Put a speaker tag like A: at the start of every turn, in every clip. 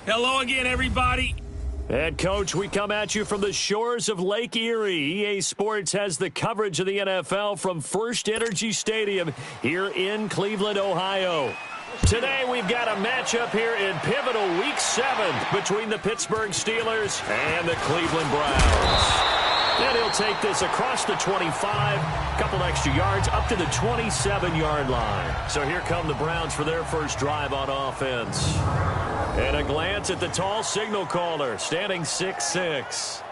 A: Hello again, everybody.
B: Head coach, we come at you from the shores of Lake Erie. EA Sports has the coverage of the NFL from First Energy Stadium here in Cleveland, Ohio. Today we've got a matchup here in pivotal Week 7 between the Pittsburgh Steelers and the Cleveland Browns. And he'll take this across the 25, couple extra yards, up to the 27-yard line. So here come the Browns for their first drive on offense. And a glance at the tall signal caller, standing 6'6".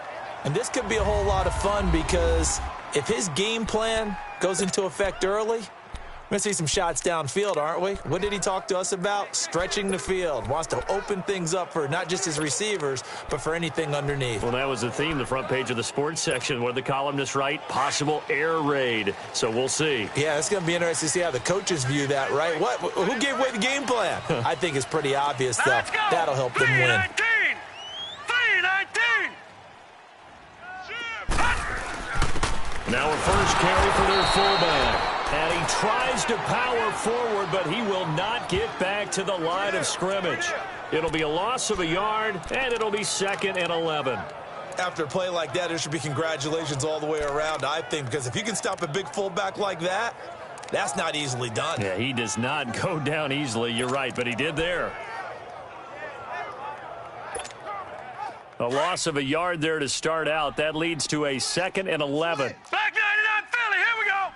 C: And this could be a whole lot of fun because if his game plan goes into effect early, we're going to see some shots downfield, aren't we? What did he talk to us about? Stretching the field. Wants to open things up for not just his receivers, but for anything underneath.
B: Well, that was the theme, the front page of the sports section. What did the columnists write? Possible air raid. So we'll see.
C: Yeah, it's going to be interesting to see how the coaches view that, right? Who gave away the game plan? I think it's pretty obvious, though. That'll help them win.
A: 3-19.
B: Now a first carry for their fullback. And he tries to power forward, but he will not get back to the line of scrimmage. It'll be a loss of a yard, and it'll be 2nd and 11.
C: After a play like that, there should be congratulations all the way around, I think, because if you can stop a big fullback like that, that's not easily done.
B: Yeah, he does not go down easily. You're right, but he did there. A loss of a yard there to start out. That leads to a 2nd and 11.
A: Back 99 Philly, here we go.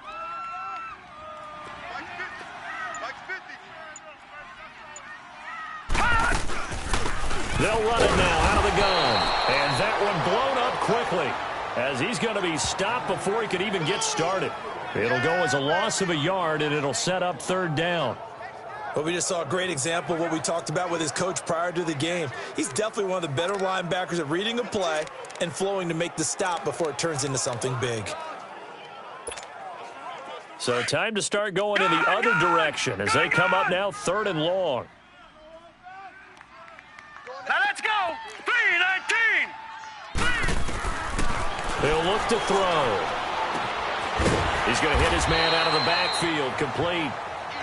B: They'll run it now out of the gun. And that one blown up quickly as he's going to be stopped before he could even get started. It'll go as a loss of a yard, and it'll set up 3rd down.
C: But we just saw a great example of what we talked about with his coach prior to the game. He's definitely one of the better linebackers at reading a play and flowing to make the stop before it turns into something big.
B: So time to start going in the other direction as they come up now 3rd and long.
A: Now let's go. 3-19.
B: They'll look to throw. He's going to hit his man out of the backfield, complete.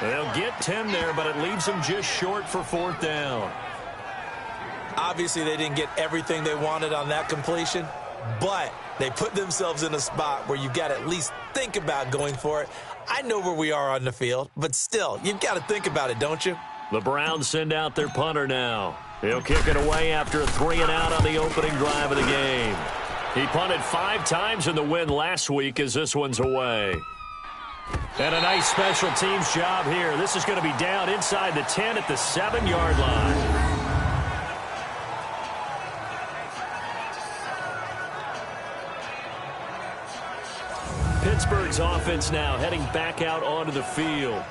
B: They'll get 10 there, but it leaves them just short for 4th down.
C: Obviously, they didn't get everything they wanted on that completion, but they put themselves in a spot where you've got to at least think about going for it. I know where we are on the field, but still, you've got to think about it, don't you?
B: The Browns send out their punter now. He'll kick it away after a 3-and-out on the opening drive of the game. He punted 5 times in the win last week as this one's away. And a nice special teams job here. This is going to be down inside the 10 at the 7-yard line. Pittsburgh's offense now heading back out onto the field.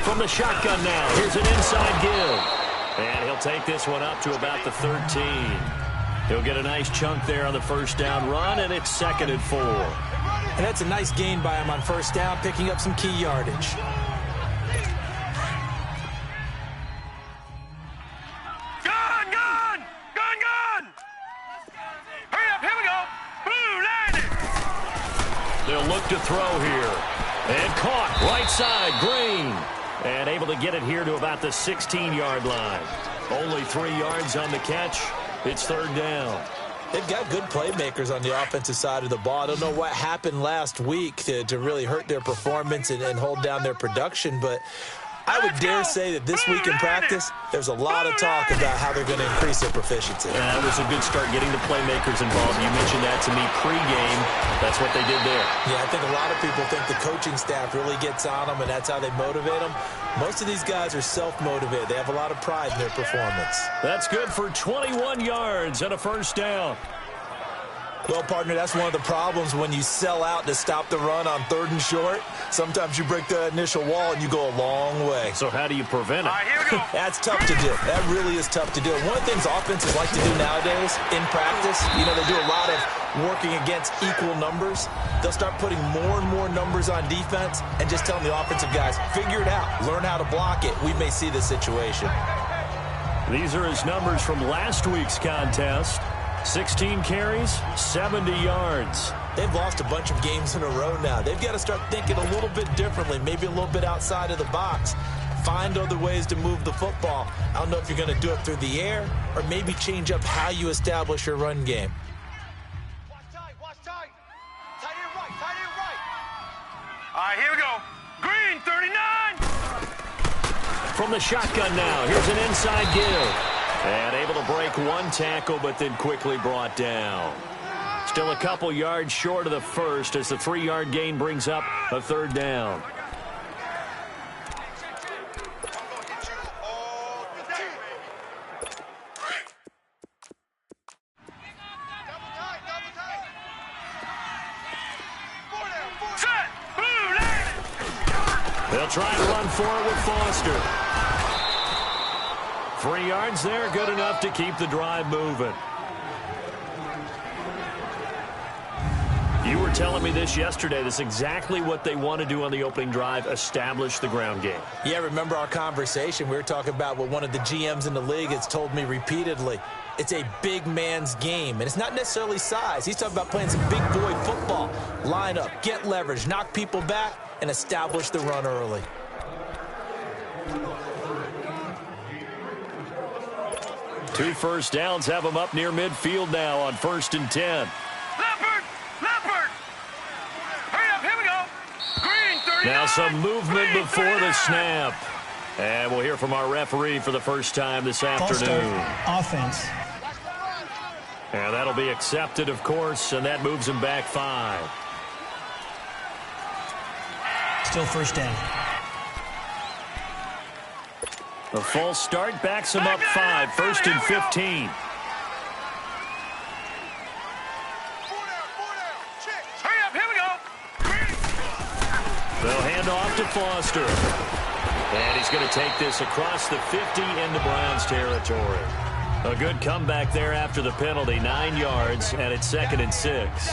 B: From the shotgun now, here's an inside give. And he'll take this one up to about the 13. He'll get a nice chunk there on the first down run, and it's 2nd and 4.
C: And that's a nice gain by him on first down, picking up some key yardage.
A: Gun! Hurry up, here we go. Blue, landed.
B: They'll look to throw here. And caught, right side, Green. And able to get it here to about the 16-yard line. Only 3 yards on the catch. It's 3rd down.
C: They've got good playmakers on the offensive side of the ball. I don't know what happened last week to really hurt their performance and hold down their production, but I would dare say that this week in practice, there's a lot of talk about how they're going to increase their proficiency.
B: That was a good start getting the playmakers involved. You mentioned that to me pregame. That's what they did there.
C: Yeah, I think a lot of people think the coaching staff really gets on them, and that's how they motivate them. Most of these guys are self-motivated. They have a lot of pride in their performance.
B: That's good for 21 yards and a first down.
C: Well, partner, that's one of the problems when you sell out to stop the run on 3rd and short. Sometimes you break the initial wall and you go a long way.
B: So how do you prevent it?
A: All right, here we go.
C: That's tough to do. That really is tough to do. One of the things offenses like to do nowadays in practice, they do a lot of working against equal numbers. They'll start putting more and more numbers on defense and just telling the offensive guys, figure it out, learn how to block it. We may see this situation.
B: These are his numbers from last week's contest. 16 carries, 70 yards.
C: They've lost a bunch of games in a row now. They've got to start thinking a little bit differently, maybe a little bit outside of the box. Find other ways to move the football. I don't know if you're going to do it through the air or maybe change up how you establish your run game.
A: Watch tight. Tight end right. All right, here we go. Green, 39.
B: From the shotgun now, here's an inside give. And able to break one tackle, but then quickly brought down. Still a couple yards short of the first as the 3-yard gain brings up a 3rd down. They'll try to run forward with Foster. 3 yards there, good enough to keep the drive moving. You were telling me this yesterday. This is exactly what they want to do on the opening drive, establish the ground game.
C: Yeah, remember our conversation? We were talking about what one of the GMs in the league has told me repeatedly. It's a big man's game, and it's not necessarily size. He's talking about playing some big boy football. Line up, get leverage, knock people back, and establish the run early.
B: Two first downs have them up near midfield now on 1st and 10.
A: Leopard! Hurry up, here we go. Green, 39.
B: Now some movement
A: Green,
B: before the
A: 39.
B: snap. And we'll hear from our referee for the first time this afternoon.
D: Offense.
B: And that'll be accepted, of course, and that moves him back 5.
D: Still first down.
B: A false start backs him up 5, 1st and 15.
A: Hurry up, here we go.
B: They'll hand off to Foster. And he's going to take this across the 50 into Browns territory. A good comeback there after the penalty, 9 yards, and it's 2nd and 6.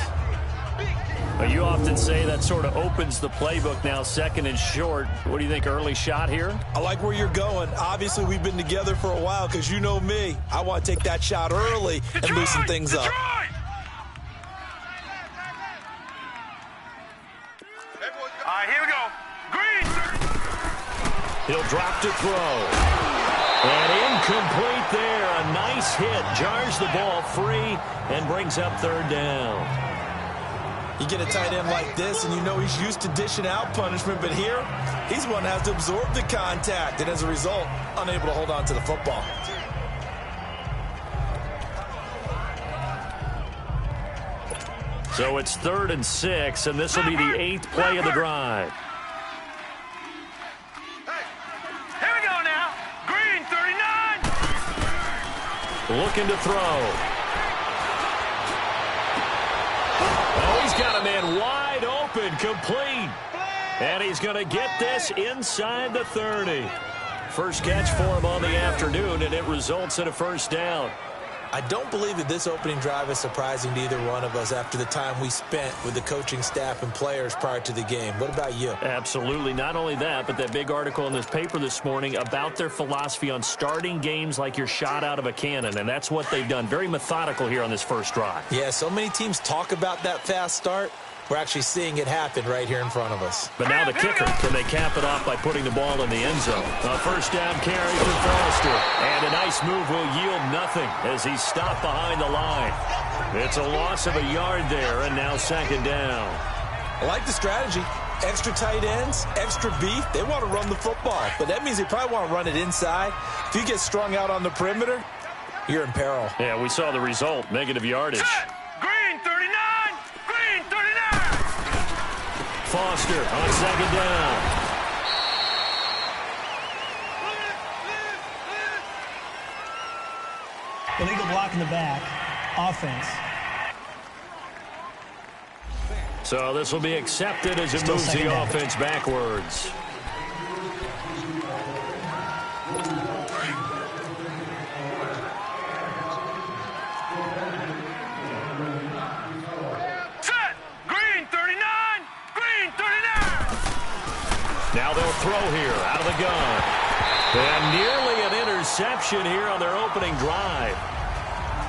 B: You often say that sort of opens the playbook now, 2nd and short. What do you think, early shot here?
C: I like where you're going. Obviously, we've been together for a while because you know me. I want to take that shot early and loosen things up.
A: All right, here we go. Green.
B: He'll drop to throw. And incomplete there. A nice hit. Jars the ball free and brings up 3rd down.
C: You get a tight end like this, and you know he's used to dishing out punishment, but here, he's one that has to absorb the contact, and as a result, unable to hold on to the football.
B: So it's 3rd and 6, and this will be the 8th play of the drive.
A: Here we go now. Green, 39.
B: Looking to throw. Oh, he's got a man wide open, complete. And he's going to get this inside the 30. First catch for him on the afternoon, and it results in a first down.
C: I don't believe that this opening drive is surprising to either one of us after the time we spent with the coaching staff and players prior to the game. What about you?
B: Absolutely. Not only that, but that big article in this paper this morning about their philosophy on starting games like you're shot out of a cannon, and that's what they've done. Very methodical here on this first drive.
C: Yeah, so many teams talk about that fast start. We're actually seeing it happen right here in front of us.
B: But now the kicker, can they cap it off by putting the ball in the end zone? A first down carry for Foster. And a nice move will yield nothing as he's stopped behind the line. It's a loss of a yard there, and now 2nd down.
C: I like the strategy. Extra tight ends, extra beef. They want to run the football, but that means they probably want to run it inside. If you get strung out on the perimeter, you're in peril.
B: Yeah, we saw the result, negative yardage.
A: Green, 39. Green, 39.
B: Foster on 2nd down.
D: Illegal block in the back. Offense.
B: So this will be accepted as it
D: Still
B: moves the
D: second down.
B: offense backwards.
A: Set! Green 39! Green 39!
B: Now they'll throw here out of the gun. And nearly an interception here on their opening drive.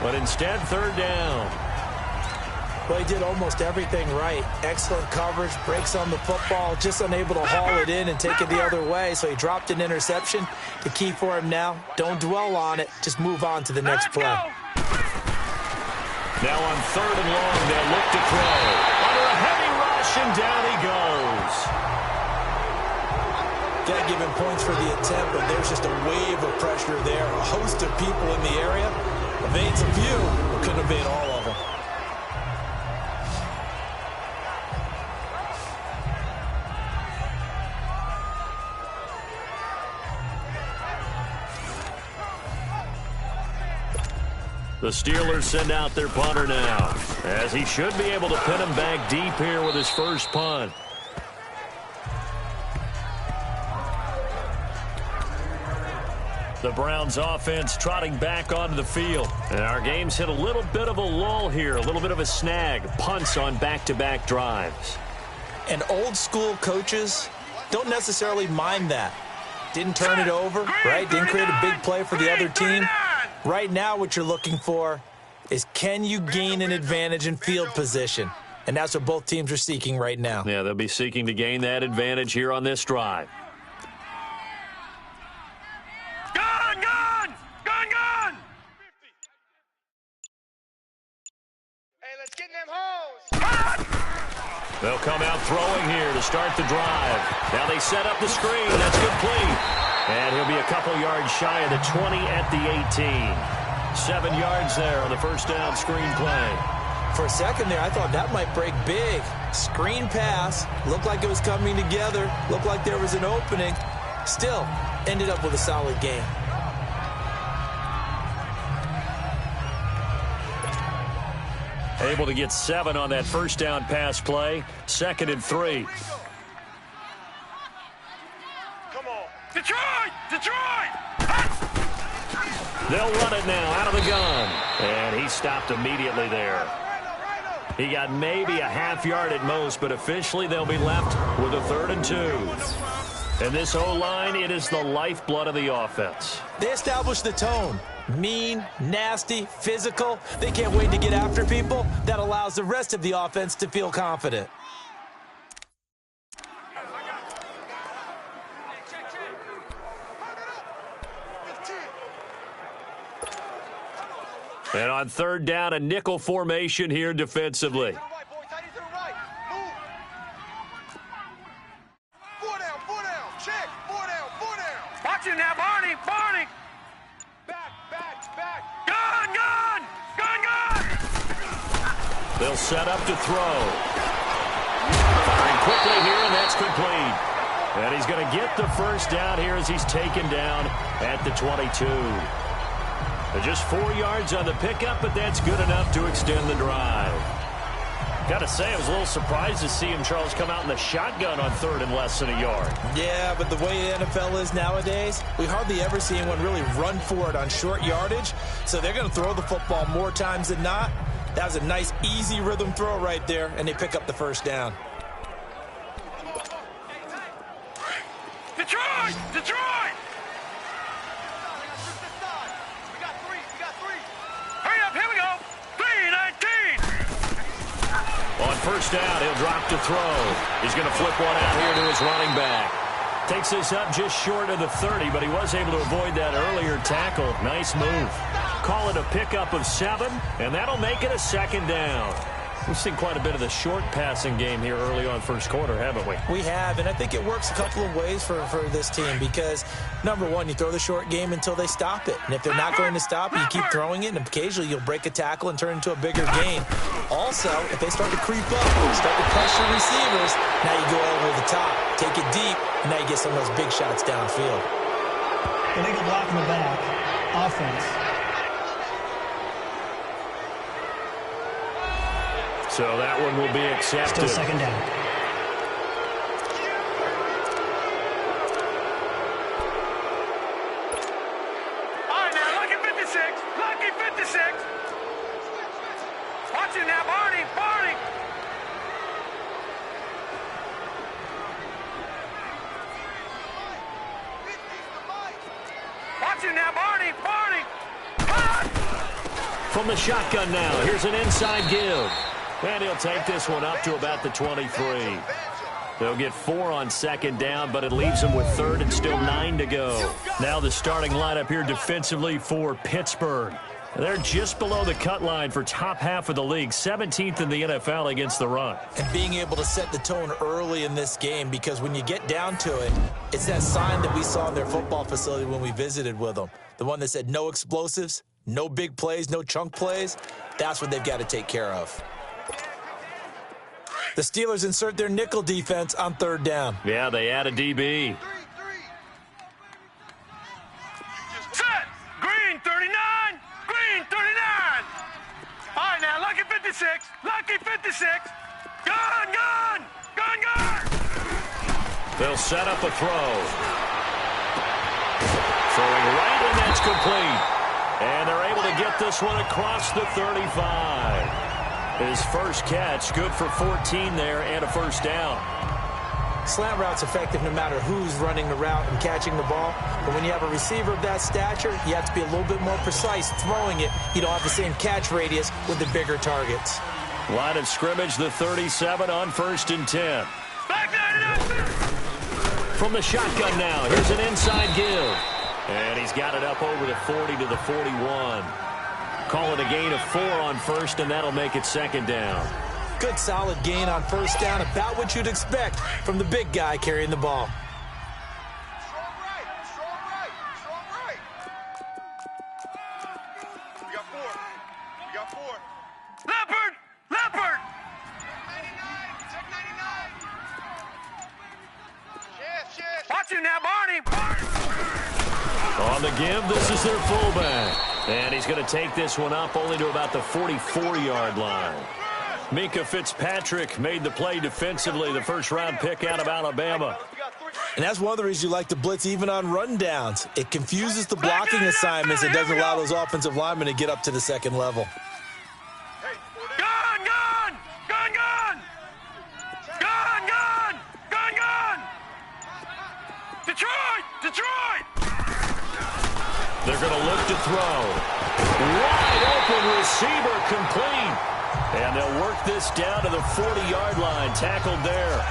B: But instead, third down.
C: Well, he did almost everything right. Excellent coverage, breaks on the football, just unable to haul it in and take it the other way. So he dropped an interception. The key for him now, don't dwell on it. Just move on to the next play.
B: Now on third and long, they'll look to throw. Under a heavy rush, and down he goes.
C: Got to give him points for the attempt, but there's just a wave of pressure there. A host of people in the area. Evades a few, but couldn't evade all of them.
B: The Steelers send out their punter now, as he should be able to pin him back deep here with his first punt. The Browns offense trotting back onto the field. And our game's hit a little bit of a lull here, a little bit of a snag. Punts on back-to-back drives.
C: And old school coaches don't necessarily mind that. Didn't turn it over, right? Didn't create a big play for the other team. Right now what you're looking for is, can you gain an advantage in field position? And that's what both teams are seeking right now.
B: Yeah, they'll be seeking to gain that advantage here on this drive.
A: Gun! Gun! Gun! Gun! Hey, let's get in them holes!
B: They'll come out throwing here to start the drive. Now they set up the screen. That's complete. And he'll be a couple yards shy of the 20 at the 18. 7 yards there on the first down screen play.
C: For a second there, I thought that might break big. Screen pass. Looked like it was coming together. Looked like there was an opening. Still, ended up with a solid game.
B: Able to get 7 on that first down pass play. 2nd and 3.
A: Come on. Detroit! Detroit!
B: They'll run it now out of the gun. And he stopped immediately there. He got maybe a half yard at most, but officially they'll be left with a 3rd and 2. And this O-line, it is the lifeblood of the offense.
C: They established the tone. Mean, nasty, physical. They can't wait to get after people. That allows the rest of the offense to feel confident.
B: And on 3rd down, a nickel formation here defensively.
A: Watch it now, Barney! Barney! Back! Gun! Gun! Gun! Gun!
B: They'll set up to throw. Firing quickly here, and that's complete. And he's going to get the first down here as he's taken down at the 22. Just 4 yards on the pickup, but that's good enough to extend the drive. Got to say, I was a little surprised to see him, Charles, come out in the shotgun on 3rd and less than a yard.
C: Yeah, but the way the NFL is nowadays, we hardly ever see anyone really run for it on short yardage. So they're going to throw the football more times than not. That was a nice, easy rhythm throw right there, and they pick up the first down.
A: Detroit! Detroit! Hurry up, here we go! 3-19!
B: On first down, he'll drop to throw. He's going to flip one out here to his running back. Takes this up just short of the 30, but he was able to avoid that earlier tackle. Nice move. Call it a pickup of 7, and that'll make it a 2nd down. We've seen quite a bit of the short passing game here early on first quarter, haven't we?
C: We have, and I think it works a couple of ways for this team because, number one, you throw the short game until they stop it. And if they're not going to stop it, you keep throwing it, and occasionally you'll break a tackle and turn into a bigger gain. Also, if they start to creep up, start to pressure receivers, now you go over the top, take it deep, and now you get some of those big shots downfield.
D: Illegal block in the back. Offense.
B: So that one will be accepted.
D: Still second down.
A: All right, now, lucky 56. Lucky 56. Watch it now, Barney. Barney. Watch it now, Barney. Barney.
B: From the shotgun now, here's an inside give. And he'll take this one up to about the 23. They'll get 4 on second down, but it leaves them with third and still 9 to go. Now the starting lineup here defensively for Pittsburgh. They're just below the cut line for top half of the league, 17th in the NFL against the run.
C: And being able to set the tone early in this game, because when you get down to it, it's that sign that we saw in their football facility when we visited with them. The one that said no explosives, no big plays, no chunk plays. That's what they've got to take care of. The Steelers insert their nickel defense on third down.
B: Yeah, they add a DB.
A: Set. Green 39. Green 39. All right, now, lucky 56. Lucky 56. Gun, gun. Gun, gun.
B: They'll set up a throw. Throwing right, and that's complete. And they're able to get this one across the 35. His first catch, good for 14 there and a first down.
C: Slant route's effective no matter who's running the route and catching the ball. But when you have a receiver of that stature, you have to be a little bit more precise throwing it. You don't have the same catch radius with the bigger targets.
B: Line of scrimmage, the 37 on 1st and 10. From the shotgun now, here's an inside give. And he's got it up over the 40 to the 41. Call it a gain of 4 on 1st, and that'll make it 2nd down.
C: Good solid gain on 1st down, about what you'd expect from the big guy carrying the ball.
A: Strong right. Strong right. Strong right. We got 4. We got 4. Leopard. Leopard. Check 99. Cheers. Watch it now, Barney.
B: On the give, this is their fullback. And he's going to take this one up only to about the 44-yard line. Minka Fitzpatrick made the play defensively, the first-round pick out of Alabama.
C: And that's one of the reasons you like to blitz even on rundowns. It confuses the blocking assignments. It doesn't allow those offensive linemen to get up to the second level.
A: Gun, gun. Gun, gun. Gun, gun. Gun, gun. Detroit. Detroit.
B: They're going to look to throw. Wide open receiver complete. And they'll work this down to the 40-yard line, tackled there.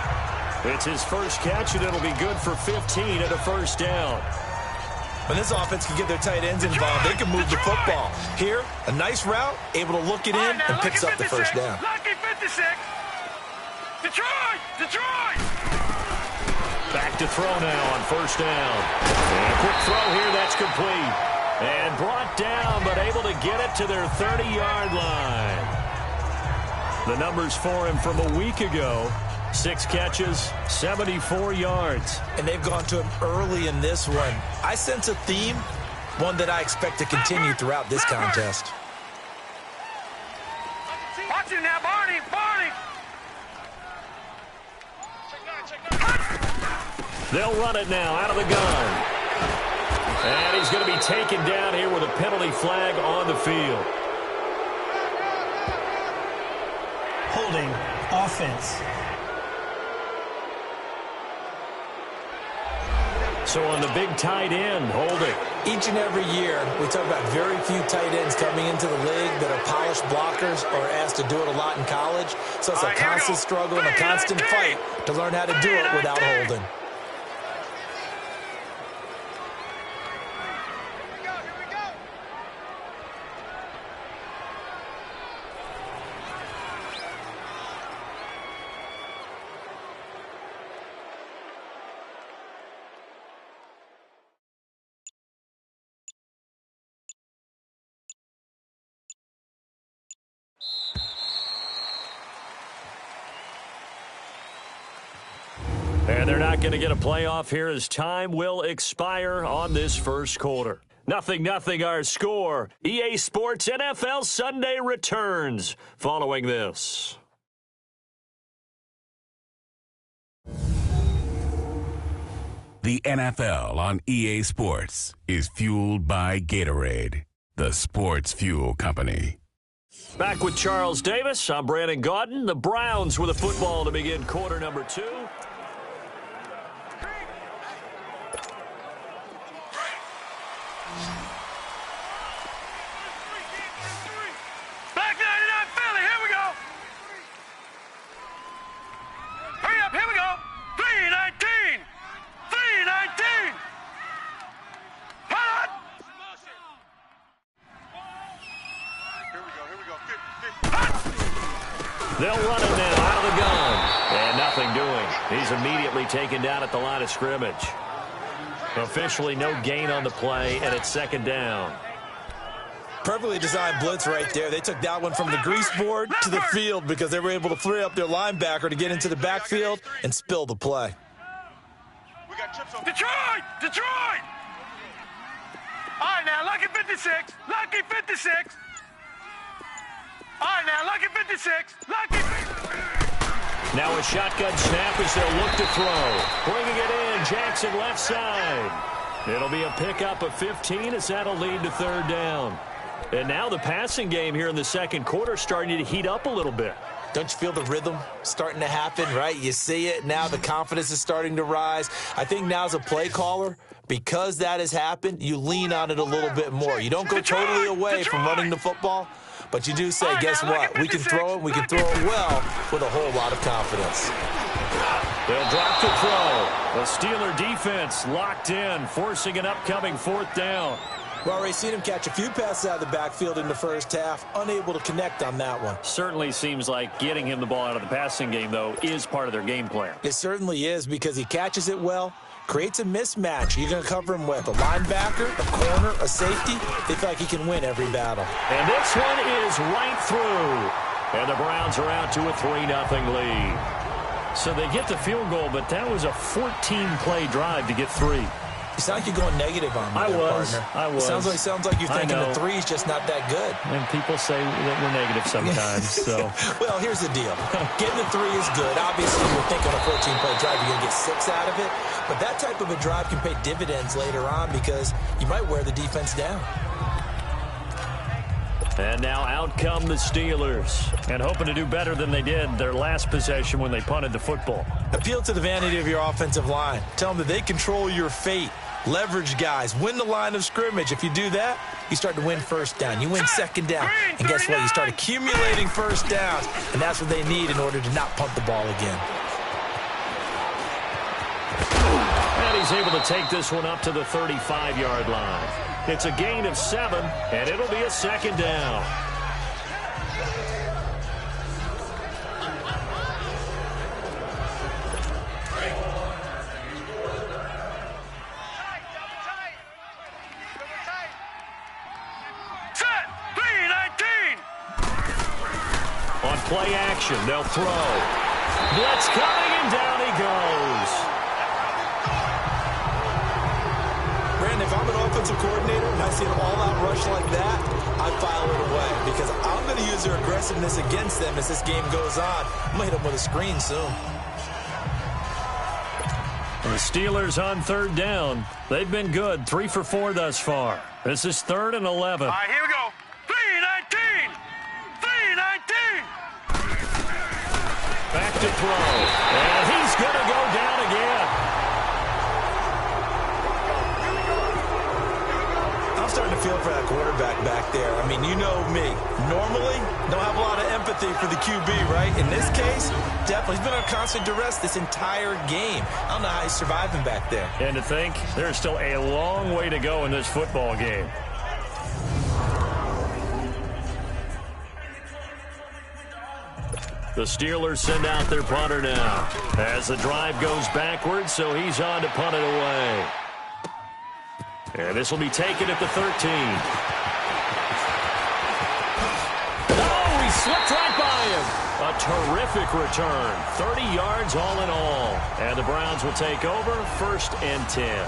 B: It's his first catch, and it'll be good for 15 at a first down.
C: When this offense can get their tight ends involved, they can move the football. Here, a nice route, able to look it in, and picks up the first down.
A: Lucky 56. Detroit. Detroit.
B: Back to throw now on 1st down. And a quick throw here, that's complete. And brought down, but able to get it to their 30-yard line. The numbers for him from a week ago, 6 catches, 74 yards.
C: And they've gone to him early in this one. I sense a theme, one that I expect to continue throughout this contest.
A: Watch it now, Barney. Barney.
B: They'll run it now out of the gun. And he's going to be taken down here with a penalty flag on the field.
D: Holding offense.
B: So on the big tight end, holding.
C: Each and every year, we talk about very few tight ends coming into the league that are polished blockers or asked to do it a lot in college. So it's a constant struggle and a constant fight to learn how to do it without holding.
B: And they're not going to get a playoff here as time will expire on this first quarter. 0-0 our score. EA Sports NFL Sunday returns following this.
E: The NFL on EA Sports is fueled by Gatorade, the sports fuel company.
B: Back with Charles Davis. I'm Brandon Gaudin. The Browns with the football to begin quarter number 2.
A: Back 99 Philly, here we go. Hurry up, here we go. 319. 319. Hold on. Here we go. 50.
B: They'll run it now out of the gun. And nothing doing. He's immediately taken down at the line of scrimmage. Officially no gain on the play, and it's second down.
C: Perfectly designed blitz right there. They took that one from the grease board to the field because they were able to free up their linebacker to get into the backfield and spill the play.
A: We got trips on Detroit! Detroit! All right, now, lucky 56. Lucky 56. All right, now, lucky 56. Lucky 56.
B: Now a shotgun snap as they'll look to throw. Bringing it in, Jackson left side. It'll be a pickup of 15 as that'll lead to third down. And now the passing game here in the second quarter starting to heat up a little bit.
C: Don't you feel the rhythm starting to happen, right? You see it. Now the confidence is starting to rise. I think now as a play caller, because that has happened, you lean on it a little bit more. You don't go totally away from running the football, but you do say, guess what? We can throw it. We can throw it well with a whole lot of confidence.
B: They'll drop to throw. The Steeler defense locked in, forcing an upcoming fourth down.
C: We've already seen him catch a few passes out of the backfield in the first half, unable to connect on that one.
B: Certainly seems like getting him the ball out of the passing game, though, is part of their game plan.
C: It certainly is because he catches it well, creates a mismatch. You're going to cover him with a linebacker, a corner, a safety. They feel like he can win every battle.
B: And this one is right through. And the Browns are out to a 3-0 lead. So they get the field goal, but that was a 14-play drive to get 3.
C: You sound like you're going negative on me, partner.
B: I was.
C: It sounds like you're thinking the 3 is just not that good.
B: And people say that we're negative sometimes. So,
C: well, here's the deal. Getting the 3 is good. Obviously, you're thinking a 14-play drive, you're going to get 6 out of it. But that type of a drive can pay dividends later on because you might wear the defense down.
B: And now out come the Steelers. And hoping to do better than they did their last possession when they punted the football.
C: Appeal to the vanity of your offensive line. Tell them that they control your fate. Leverage guys. Win the line of scrimmage. If you do that, you start to win first down. You win second down. And guess what? You start accumulating first downs. And that's what they need in order to not punt the ball again.
B: And he's able to take this one up to the 35-yard line. It's a gain of 7, and it'll be a second down.
A: Set! 319!
B: On play action, they'll throw. Blitz coming, and down he goes.
C: If I'm an offensive coordinator and I see an all-out rush like that, I file it away because I'm going to use their aggressiveness against them as this game goes on. I'm going to hit them with a screen soon.
B: And the Steelers on third down. They've been good, 3 for 4 thus far. This is 3rd and 11.
A: All right, here we go. 319! 319!
B: Back to throw. And he's going to go down again.
C: I'm starting to feel for that quarterback back there. I mean, you know me. Normally, don't have a lot of empathy for the QB, right? In this case, definitely. He's been under constant duress this entire game. I don't know how he's surviving back there.
B: And to think, there's still a long way to go in this football game. The Steelers send out their punter now as the drive goes backwards, so he's on to punt it away. And this will be taken at the 13. Oh, he slipped right by him. A terrific return. 30 yards all in all. And the Browns will take over 1st and 10.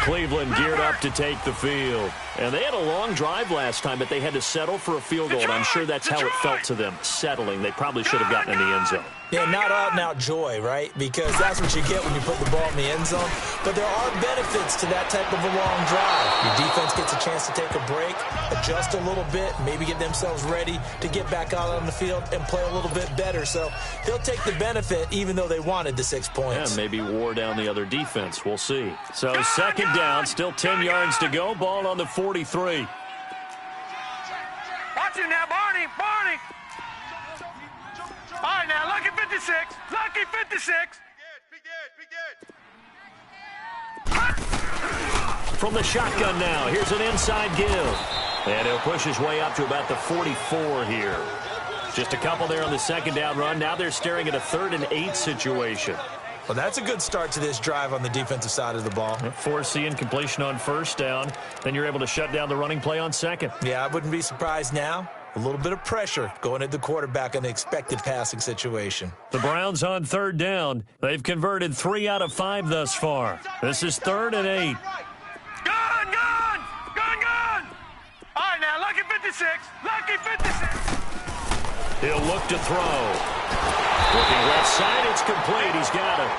B: Cleveland geared up to take the field. And they had a long drive last time, but they had to settle for a field goal, and I'm sure that's how it felt to them, settling. They probably should have gotten in the end zone.
C: Yeah, not out-and-out joy, right? Because that's what you get when you put the ball in the end zone. But there are benefits to that type of a long drive. Your defense gets a chance to take a break, adjust a little bit, maybe get themselves ready to get back out on the field and play a little bit better. So they'll take the benefit even though they wanted the 6 points.
B: Yeah, maybe wore down the other defense. We'll see. So second down, still 10 yards to go. Ball on the 43.
A: Watch it now, Barney. Barney. All right, now, lucky 56. Lucky 56.
B: From the shotgun now, here's an inside give. And he'll push his way up to about the 44 here. Just a couple there on the second down run. Now they're staring at a 3rd and 8 situation.
C: Well, that's a good start to this drive on the defensive side of the ball.
B: Force the incompletion on first down. Then you're able to shut down the running play on second.
C: Yeah, I wouldn't be surprised now. A little bit of pressure going at the quarterback in the expected passing situation.
B: The Browns on 3rd down. They've converted 3 out of 5 thus far. This is 3rd and 8.
A: Gun, gun, gun, gun. All right, now, lucky 56. Lucky 56.
B: He'll look to throw. Looking left side, it's complete. He's got it.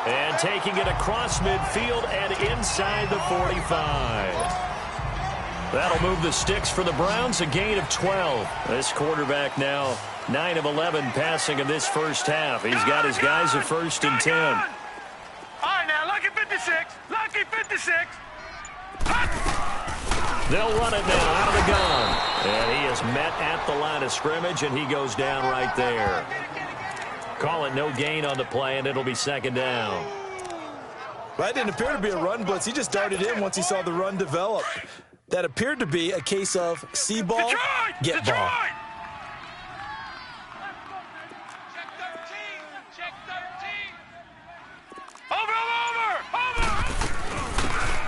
B: And taking it across midfield and inside the 45. That'll move the sticks for the Browns, a gain of 12. This quarterback now 9 of 11 passing in this first half. He's got his guys at 1st and 10.
A: All right, now, lucky 56. Lucky 56.
B: They'll run it now out of the gun. And he is met at the line of scrimmage, and he goes down right there. Call it no gain on the play, and it'll be 2nd down.
C: Well, that didn't appear to be a run blitz. He just darted in once he saw the run develop. That appeared to be a case of see ball, get ball.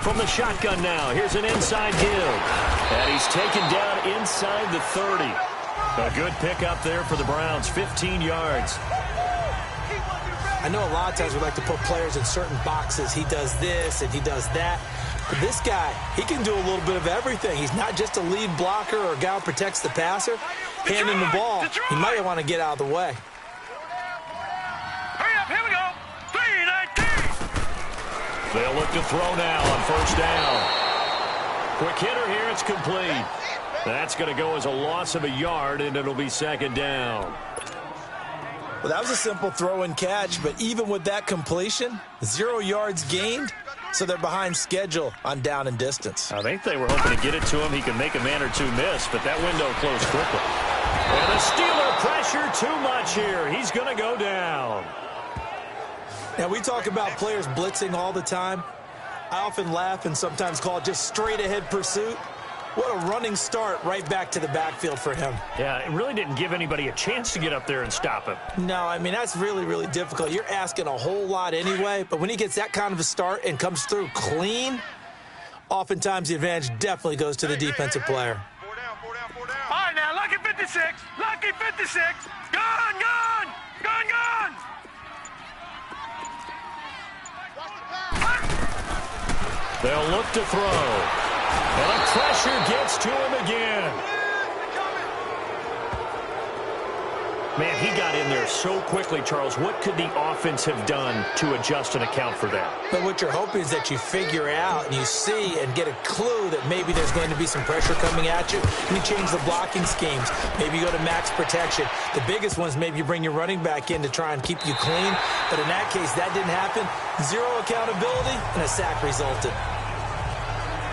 B: From the shotgun now, here's an inside give. And he's taken down inside the 30. A good pickup there for the Browns, 15 yards.
C: I know a lot of times we like to put players in certain boxes. He does this and he does that. But this guy, he can do a little bit of everything. He's not just a lead blocker or a guy who protects the passer. Handing the ball, he might want to get out of the way.
A: Hurry up, here we go. 3-19.
B: They'll look to throw now on 1st down. Quick hitter here, it's complete. That's going to go as a loss of a yard, and it'll be 2nd down.
C: Well, that was a simple throw and catch, but even with that completion, 0 yards gained, so they're behind schedule on down and distance.
B: I think they were hoping to get it to him. He could make a man or two miss, but that window closed quickly. And the Steeler pressure too much here. He's going to go down.
C: Now, we talk about players blitzing all the time. I often laugh and sometimes call it just straight-ahead pursuit. What a running start right back to the backfield for him.
B: Yeah, it really didn't give anybody a chance to get up there and stop him.
C: No, I mean, that's really, really difficult. You're asking a whole lot anyway, but when he gets that kind of a start and comes through clean, oftentimes the advantage definitely goes to the defensive player.
A: 4 down. All right, now, lucky 56. Lucky 56. Gun, gun, gun, gun.
B: They'll look to throw. And the pressure gets to him again. Man, he got in there so quickly, Charles. What could the offense have done to adjust and account for that?
C: But what you're hoping is that you figure out and you see and get a clue that maybe there's going to be some pressure coming at you, and you change the blocking schemes. Maybe you go to max protection. The biggest one is maybe you bring your running back in to try and keep you clean. But in that case, that didn't happen. 0 accountability, and a sack resulted.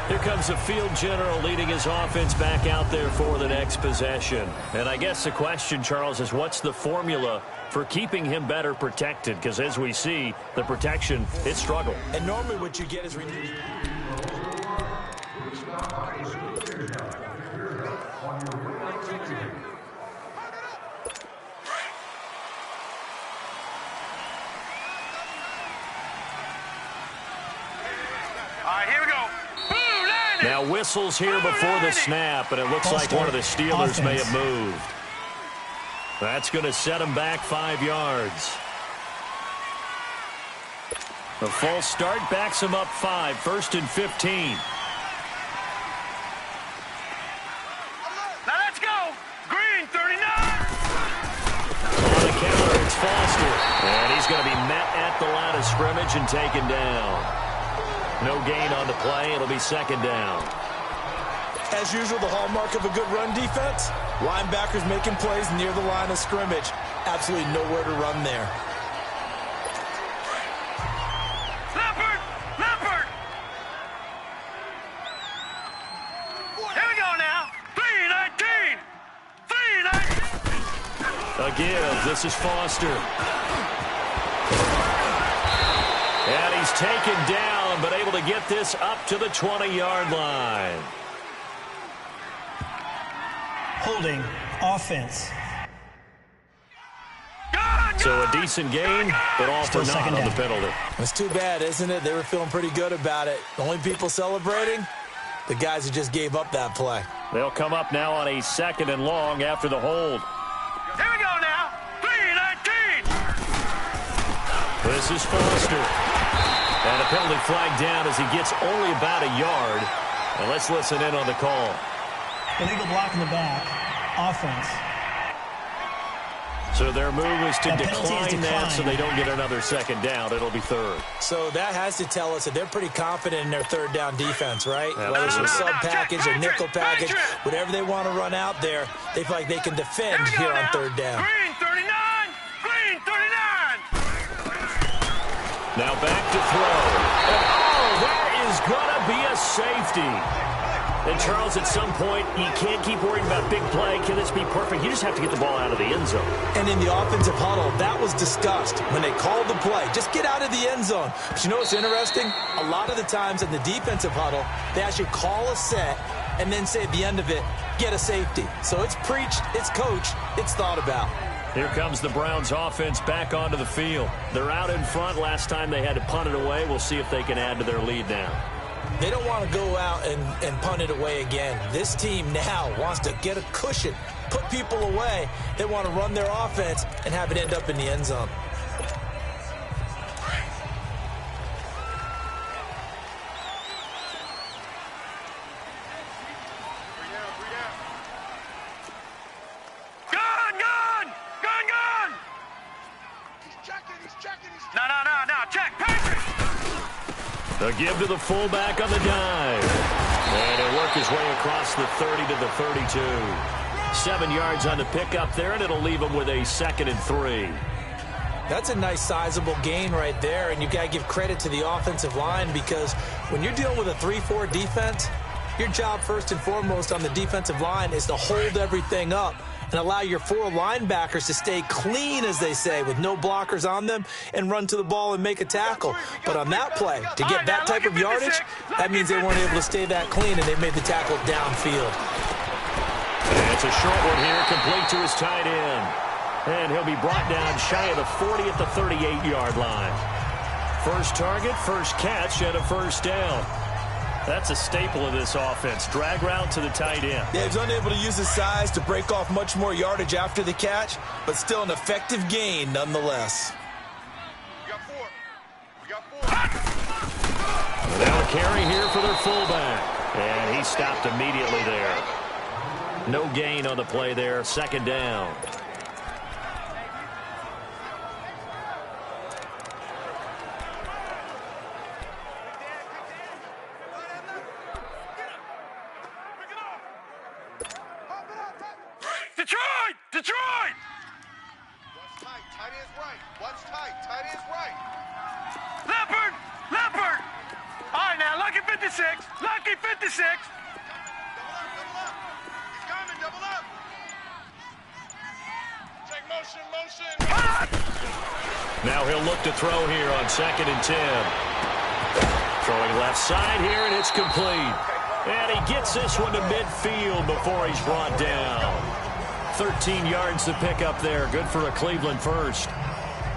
B: Here comes the field general leading his offense back out there for the next possession. And I guess the question, Charles, is what's the formula for keeping him better protected? Because as we see, the protection, it struggled.
C: And normally what you get is renewed.
A: All right, here we go.
B: Now whistles here before the snap, and it looks like one of the Steelers may have moved. That's going to set him back 5 yards. A false start backs him up 5, 1st and 15.
A: Now let's go. Green, 39.
B: On the counter, it's Foster. And he's going to be met at the line of scrimmage and taken down. No gain on the play. It'll be 2nd down.
C: As usual, the hallmark of a good run defense, linebackers making plays near the line of scrimmage. Absolutely nowhere to run there.
A: Leopard! Here we go now. 3-19. 3-19.
B: A give. This is Foster. And he's taken down, but able to get this up to the 20-yard line.
D: Holding offense.
B: So a decent gain, but all for
D: Still
B: naught
D: second
B: on the
D: down.
B: penalty.
C: It's too bad, isn't it? They were feeling pretty good about it. The only people celebrating, the guys who just gave up that play.
B: They'll come up now on a 2nd and long after the hold.
A: Here we go now. 3-19.
B: This is Foster. And a penalty flag down as he gets only about a yard. And let's listen in on the call.
D: Illegal block in the back. Offense.
B: So their move is to
D: That penalty is
B: decline that so
D: declined.
B: they don't get another 2nd down. It'll be 3rd.
C: So that has to tell us that they're pretty confident in their 3rd down defense, right?
B: Yeah.
C: Whether it's a
B: No,
C: sub package or nickel package,
A: Patriot.
C: whatever they want to run out there, they feel like they can defend
A: Here we
C: here
A: go
C: on
A: now.
C: 3rd down.
A: Green, 39. Green, 39.
B: Now back to throw. And that is going to be a safety. And, Charles, at some point, you can't keep worrying about big play. Can this be perfect? You just have to get the ball out of the end zone.
C: And in the offensive huddle, that was discussed when they called the play. Just get out of the end zone. But you know what's interesting? A lot of the times in the defensive huddle, they actually call a set and then say at the end of it, get a safety. So it's preached, it's coached, it's thought about.
B: Here comes the Browns offense back onto the field. They're out in front. Last time they had to punt it away. We'll see if they can add to their lead now.
C: They don't want to go out and punt it away again. This team now wants to get a cushion, put people away. They want to run their offense and have it end up in the end zone.
A: Gun! He's checking. No, check. Patrick!
B: A give to the fullback on the dive. And he'll work his way across the 30 to the 32. 7 yards on the pickup there, and it'll leave him with a 2nd and 3.
C: That's a nice sizable gain right there, and you got to give credit to the offensive line because when you're dealing with a 3-4 defense, your job first and foremost on the defensive line is to hold everything up and allow your 4 linebackers to stay clean, as they say, with no blockers on them and run to the ball and make a tackle. But on that play, to get that type of yardage, that means they weren't able to stay that clean and they made the tackle downfield.
B: And it's a short one here, complete to his tight end. And he'll be brought down shy of the 40 at the 38-yard line. First target, first catch, and a 1st down. That's a staple of this offense. Drag route to the tight end.
C: Yeah, he's unable to use his size to break off much more yardage after the catch, but still an effective gain nonetheless.
A: We got four.
B: Now a carry here for their fullback. And he stopped immediately there. No gain on the play there. 2nd down.
A: Detroit!
F: What's tight? Tight end's right. What's tight? Tight end's right.
A: Leopard! All right, now, Lucky 56. Lucky 56.
F: Double up. He's coming. Double up. Take motion.
B: Now he'll look to throw here on 2nd and 10. Throwing left side here, and it's complete. And he gets this one to midfield before he's brought down. 13 yards to pick up there. Good for a Cleveland first.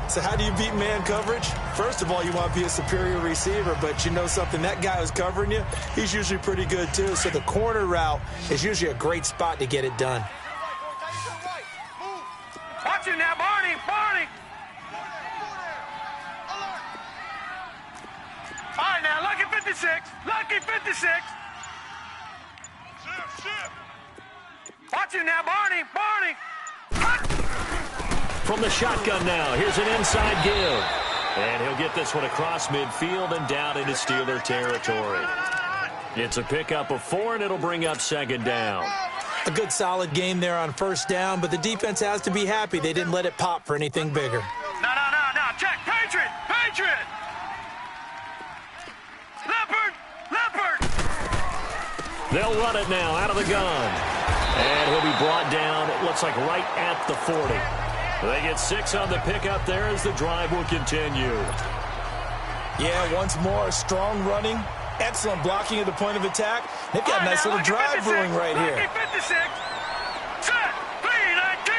C: So how do you beat man coverage? First of all, you want to be a superior receiver, but you know something, that guy who's covering you, he's usually pretty good too. So the corner route is usually a great spot to get it done.
A: Watch him now, Barney. 56. Lucky 56. Watch him now, Barney. Barney.
B: From the shotgun now, here's an inside give. And he'll get this one across midfield and down into Steeler territory. It's a pickup of 4, and it'll bring up second down.
C: A good solid game there on first down, but the defense has to be happy they didn't let it pop for anything bigger.
A: No. Check. Patriot. Leopard.
B: They'll run it now out of the gun. And he'll be brought down, it looks like right at the 40. They get 6 on the pickup there as the drive will continue.
C: Yeah, once more, strong running, excellent blocking at the point of attack. They've got a nice little drive brewing right here.
A: 56. Set. 319.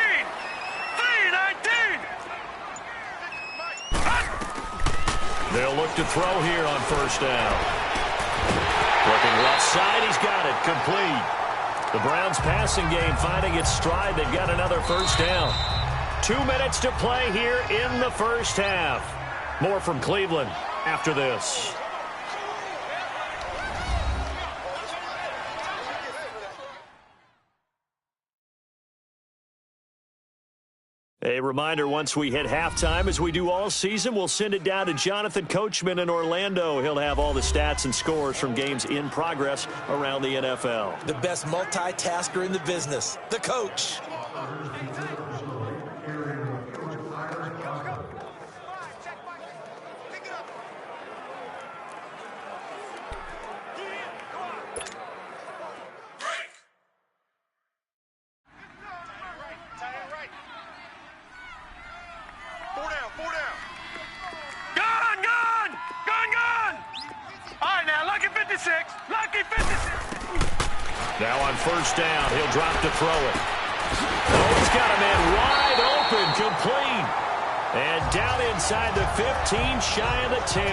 B: They'll look to throw here on first down. Looking left side, he's got it, complete. The Browns passing game finding its stride. They've got another first down. 2 minutes to play here in the first half. More from Cleveland after this. A reminder, once we hit halftime, as we do all season, we'll send it down to Jonathan Coachman in Orlando. He'll have all the stats and scores from games in progress around the NFL.
C: The best multitasker in the business, the coach.
B: Now on first down, he'll drop to throw it. Oh, he's got a man wide open, complete. And down inside the 15, shy of the 10.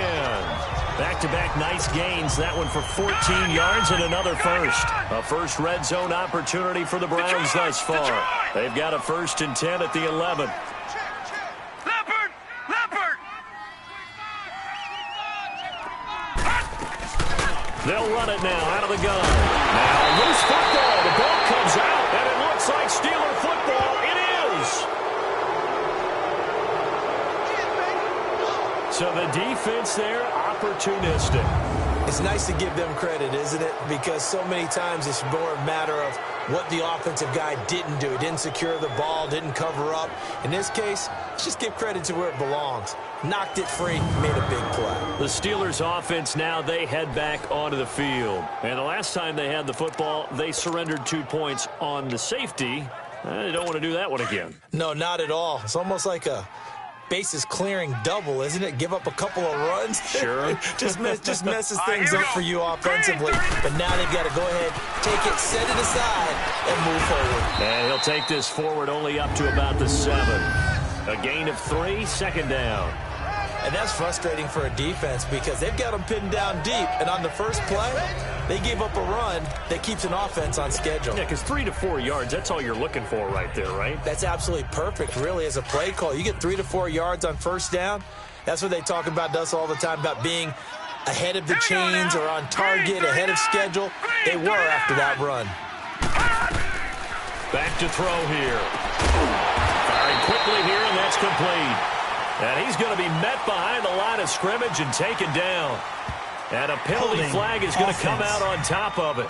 B: Back-to-back nice gains. That one for 14 yards and another first. A first red zone opportunity for the Browns thus far. They've got a 1st and 10 at the 11.
A: Leopard.
B: They'll run it now out of the gun. Now loose football. The ball comes out, and it looks like Steeler football. It is. So the defense there, opportunistic.
C: It's nice to give them credit, isn't it? Because so many times it's more a matter of what the offensive guy didn't do. He didn't secure the ball, didn't cover up. In this case, let's just give credit to where it belongs. Knocked it free, made a big play.
B: The Steelers offense now, they head back onto the field. And the last time they had the football, they surrendered 2 points on the safety. They don't want to do that one again.
C: No, not at all. It's almost like a bases clearing double, isn't it? Give up a couple of runs.
B: Sure.
C: just messes things up for you offensively. But now they've got to go ahead, take it, set it aside, and move forward.
B: And he'll take this forward only up to about the 7. A gain of 3, second down.
C: And that's frustrating for a defense because they've got them pinned down deep. And on the first play, they gave up a run that keeps an offense on schedule.
B: Yeah, because 3 to 4 yards, that's all you're looking for right there, right?
C: That's absolutely perfect, really, as a play call. You get 3 to 4 yards on first down. That's what they talk about us all the time, about being ahead of the chains or on target, ahead of schedule. They were after that run.
B: Back to throw here. Firing quickly here, and that's complete. And he's going to be met behind the line of scrimmage and taken down. And a penalty flag is going to come out on top of it.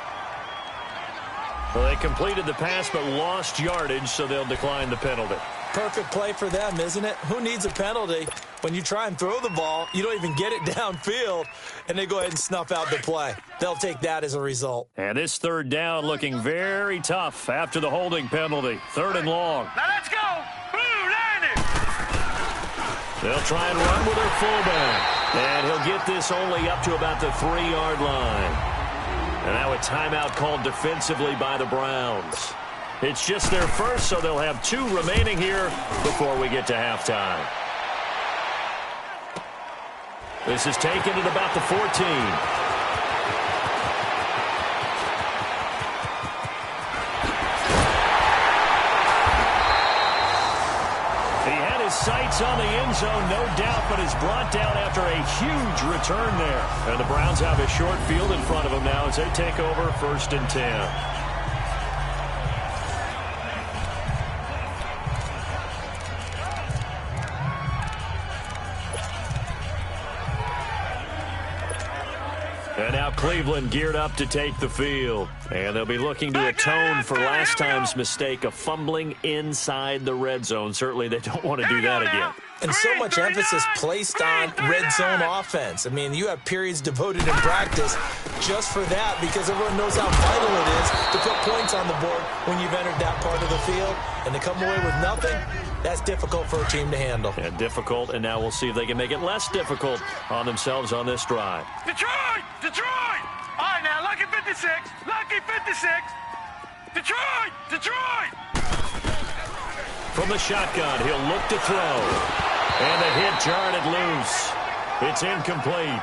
B: Well, they completed the pass but lost yardage, so they'll decline the penalty.
C: Perfect play for them, isn't it? Who needs a penalty? When you try and throw the ball, you don't even get it downfield, and they go ahead and snuff out the play. They'll take that as a result.
B: And this third down looking very tough after the holding penalty. 3rd and long.
A: Now let's go.
B: They'll try and run with their fullback. And he'll get this only up to about the 3-yard line. And now a timeout called defensively by the Browns. It's just their first, so they'll have 2 remaining here before we get to halftime. This is taken at about the 14. his sights on the end zone, no doubt, but is brought down after a huge return there. And the Browns have a short field in front of them now as they take over 1st and 10. And now Cleveland geared up to take the field. And they'll be looking to atone for last time's mistake of fumbling inside the red zone. Certainly they don't want to do that again.
C: And so much emphasis placed on red zone offense. I mean, you have periods devoted in practice just for that because everyone knows how vital it is to put points on the board when you've entered that part of the field. And to come away with nothing, that's difficult for a team to handle.
B: And difficult, and now we'll see if they can make it less difficult on themselves on this drive.
A: Detroit! Detroit! All right, now, lucky 56. Lucky 56. Detroit! Detroit!
B: From the shotgun, he'll look to throw. And the hit jarred it loose. It's incomplete.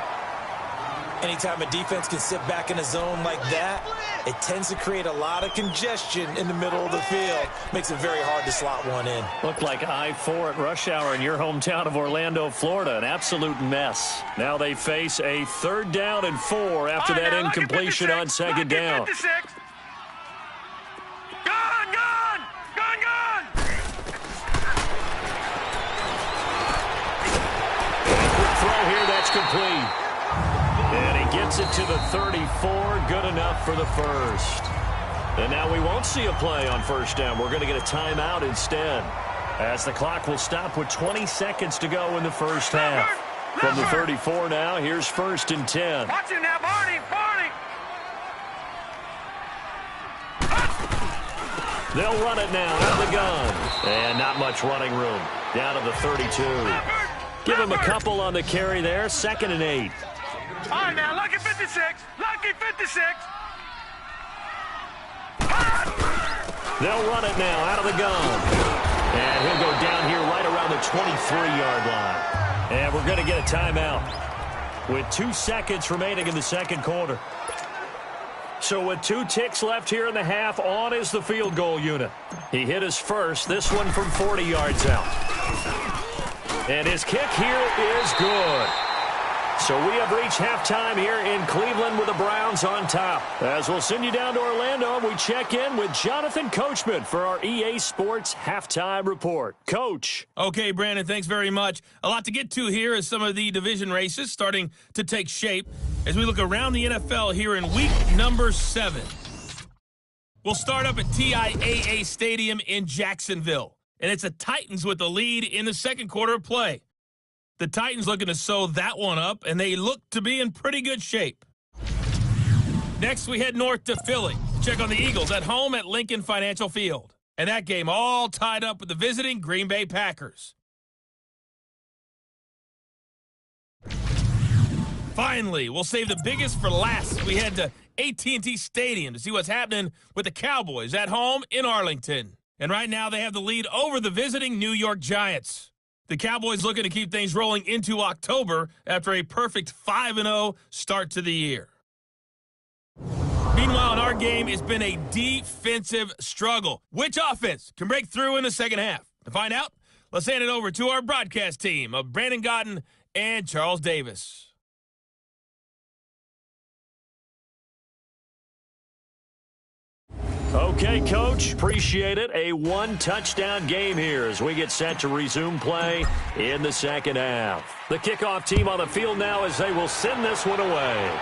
C: Anytime a defense can sit back in a zone like that, it tends to create a lot of congestion in the middle of the field. Makes it very hard to slot one in.
B: Looked like I-4 at rush hour in your hometown of Orlando, Florida. An absolute mess. Now they face a 3rd down and 4 after that incompletion on 2nd down.
A: 56. Gone, gone! Gone, gone!
B: Quick throw here, that's complete. And he gets it to the 34, good enough for the first. And now we won't see a play on 1st down. We're going to get a timeout instead, as the clock will stop with 20 seconds to go in the first half. From the 34 now, here's 1st and 10.
A: Watch him now, Barney, Barney!
B: They'll run it now out of the gun. And not much running room. Down to the 32. Give him a couple on the carry there, 2nd and 8.
A: All right, now, lucky 56. Lucky 56.
B: They'll run it now out of the gun. And he'll go down here right around the 23-yard line. And we're going to get a timeout with 2 seconds remaining in the 2nd quarter. So with 2 ticks left here in the half, on is the field goal unit. He hit his first, this one from 40 yards out. And his kick here is good. So we have reached halftime here in Cleveland with the Browns on top. As we'll send you down to Orlando, we check in with Jonathan Coachman for our EA Sports Halftime Report. Coach.
G: Okay, Brandon, thanks very much. A lot to get to here as some of the division races starting to take shape as we look around the NFL here in week number 7. We'll start up at TIAA Stadium in Jacksonville. And it's the Titans with the lead in the 2nd quarter of play. The Titans looking to sew that one up, and they look to be in pretty good shape. Next, we head north to Philly. Check on the Eagles at home at Lincoln Financial Field. And that game all tied up with the visiting Green Bay Packers. Finally, we'll save the biggest for last. We head to AT&T Stadium to see what's happening with the Cowboys at home in Arlington. And right now, they have the lead over the visiting New York Giants. The Cowboys looking to keep things rolling into October after a perfect 5-0 start to the year. Meanwhile, in our game, it's been a defensive struggle. Which offense can break through in the 2nd half? To find out, let's hand it over to our broadcast team of Brandon Gotten and Charles Davis.
B: Okay, Coach, appreciate it. A 1-touchdown game here as we get set to resume play in the 2nd half. The kickoff team on the field now as they will send this one away.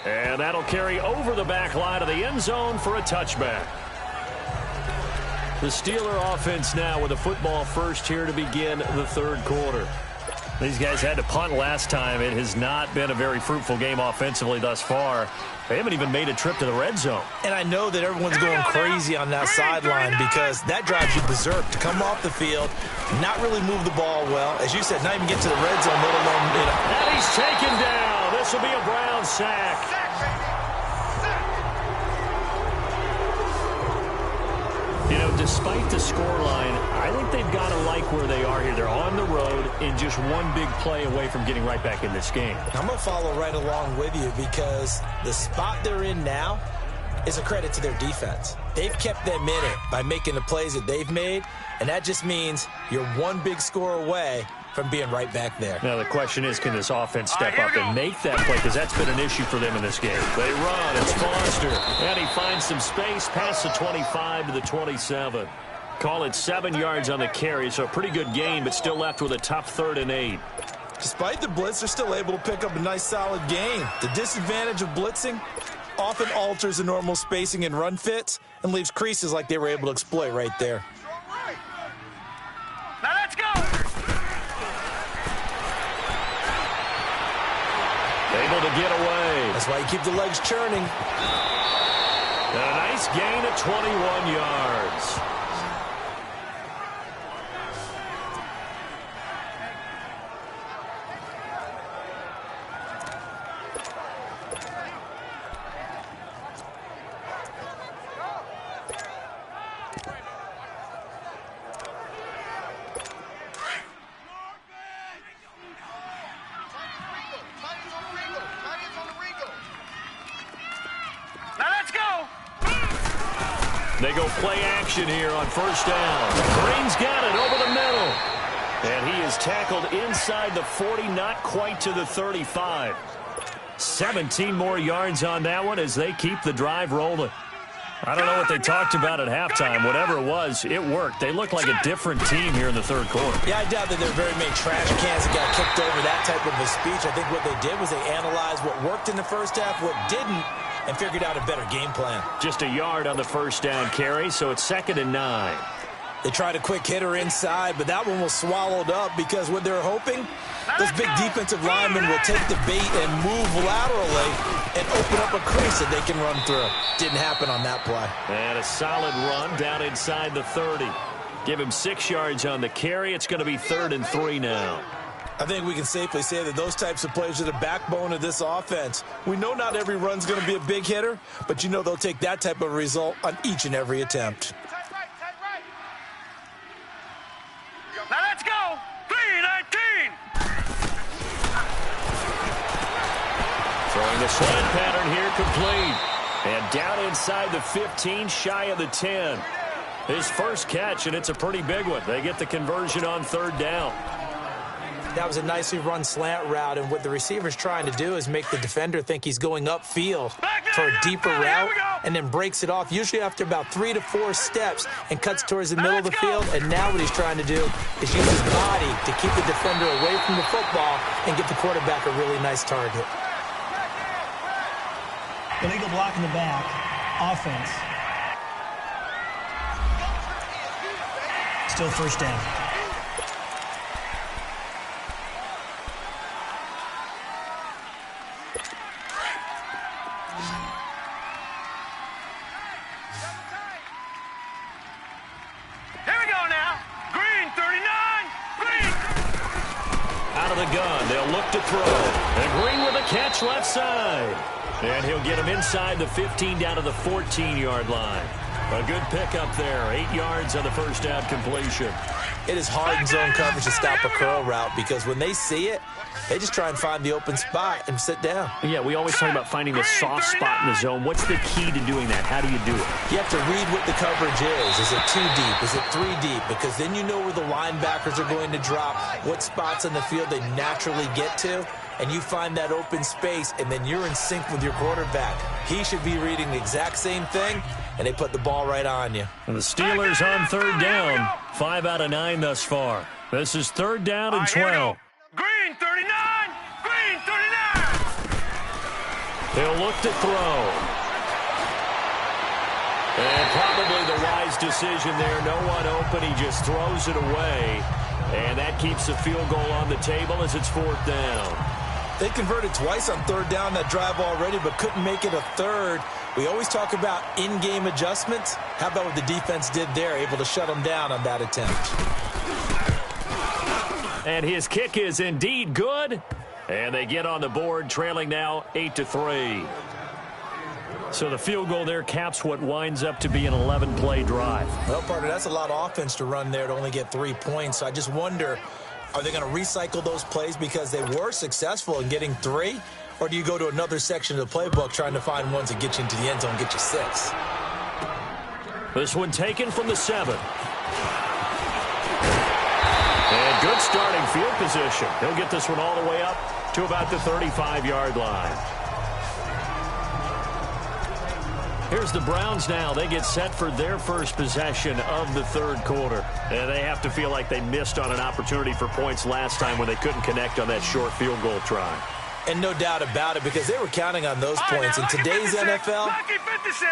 B: And that'll carry over the back line of the end zone for a touchback. The Steeler offense now with a football first here to begin the 3rd quarter. These guys had to punt last time. It has not been a very fruitful game offensively thus far. They haven't even made a trip to the red zone.
C: And I know that everyone's going crazy on that sideline because that drives you berserk to come off the field, not really move the ball well. As you said, not even get to the red zone, let alone,
B: And he's taken down. This will be a Brown sack. You know, despite the scoreline, I think they've got to like where they are here. They're on the road and just one big play away from getting right back in this game.
C: I'm going to follow right along with you because the spot they're in now, is a credit to their defense. They've kept them in it by making the plays that they've made, and that just means you're one big score away from being right back there.
B: Now the question is, can this offense step up and make that play? Because that's been an issue for them in this game. They run. It's Foster. And he finds some space past the 25 to the 27. Call it 7 yards on the carry, so a pretty good gain, but still left with a tough 3rd and 8.
C: Despite the blitz, they're still able to pick up a nice, solid gain. The disadvantage of blitzing often alters the normal spacing and run fits and leaves creases like they were able to exploit right there.
A: Now let's go!
B: Able to get away.
C: That's why you keep the legs churning.
B: And a nice gain of 21 yards. They go play action here on 1st down. Green's got it over the middle. And he is tackled inside the 40, not quite to the 35. 17 more yards on that one as they keep the drive rolling. I don't know what they talked about at halftime. Whatever it was, it worked. They look like a different team here in the 3rd quarter.
C: Yeah, I doubt that there are very many trash cans that got kicked over that type of a speech. I think what they did was they analyzed what worked in the first half, what didn't, and figured out a better game plan.
B: Just a yard on the 1st down carry, so it's 2nd and 9.
C: They tried a quick hitter inside, but that one was swallowed up because what they're hoping, those big defensive linemen will take the bait and move laterally and open up a crease that they can run through. Didn't happen on that play.
B: And a solid run down inside the 30. Give him 6 yards on the carry. It's going to be 3rd and 3 now.
C: I think we can safely say that those types of plays are the backbone of this offense. We know not every run's going to be a big hitter, but you know they'll take that type of result on each and every attempt.
A: Now let's go! 3-19!
B: Throwing the slant pattern here complete. And down inside the 15, shy of the 10. His first catch, and it's a pretty big one. They get the conversion on 3rd down.
C: That was a nicely run slant route, and what the receiver's trying to do is make the defender think he's going upfield for a deeper route and then breaks it off, usually after about 3 to 4 steps, and cuts towards the middle of the field. And now what he's trying to do is use his body to keep the defender away from the football and give the quarterback a really nice target.
D: Illegal block in the back. Offense. Still 1st down.
A: Here we go now. Green, 39. Green.
B: Out of the gun, they'll look to throw. And Green with a catch left side. And he'll get him inside the 15 down to the 14-yard line. A good pickup there. 8 yards on the 1st down completion.
C: It is hard in zone coverage to stop a curl route because when they see it, they just try and find the open spot and sit down.
B: Yeah, we always talk about finding the soft spot in the zone. What's the key to doing that? How do you do it?
C: You have to read what the coverage is. Is it 2 deep? Is it 3 deep? Because then you know where the linebackers are going to drop, what spots on the field they naturally get to, and you find that open space, and then you're in sync with your quarterback. He should be reading the exact same thing, and they put the ball right on you.
B: And the Steelers on 3rd down. 5 out of 9 thus far. This is 3rd down and 12.
A: Green, 39. Green, 39.
B: He'll look to throw. And probably the wise decision there. No one open. He just throws it away. And that keeps the field goal on the table as it's 4th down.
C: They converted twice on 3rd down that drive already, but couldn't make it a 3rd. We always talk about in-game adjustments. How about what the defense did there, able to shut them down on that attempt?
B: And his kick is indeed good. And they get on the board, trailing now 8-3. So the field goal there caps what winds up to be an 11-play drive.
C: Well, partner, that's a lot of offense to run there to only get 3 points. So I just wonder, are they going to recycle those plays because they were successful in getting 3? Or Or do you go to another section of the playbook trying to find ones that get you into the end zone, get you 6?
B: This one taken from the 7. And good starting field position. He'll get this one all the way up to about the 35-yard line. Here's the Browns now. They get set for their first possession of the third quarter. And they have to feel like they missed on an opportunity for points last time when they couldn't connect on that short field goal try.
C: And no doubt about it, because they were counting on those points. In today's NFL,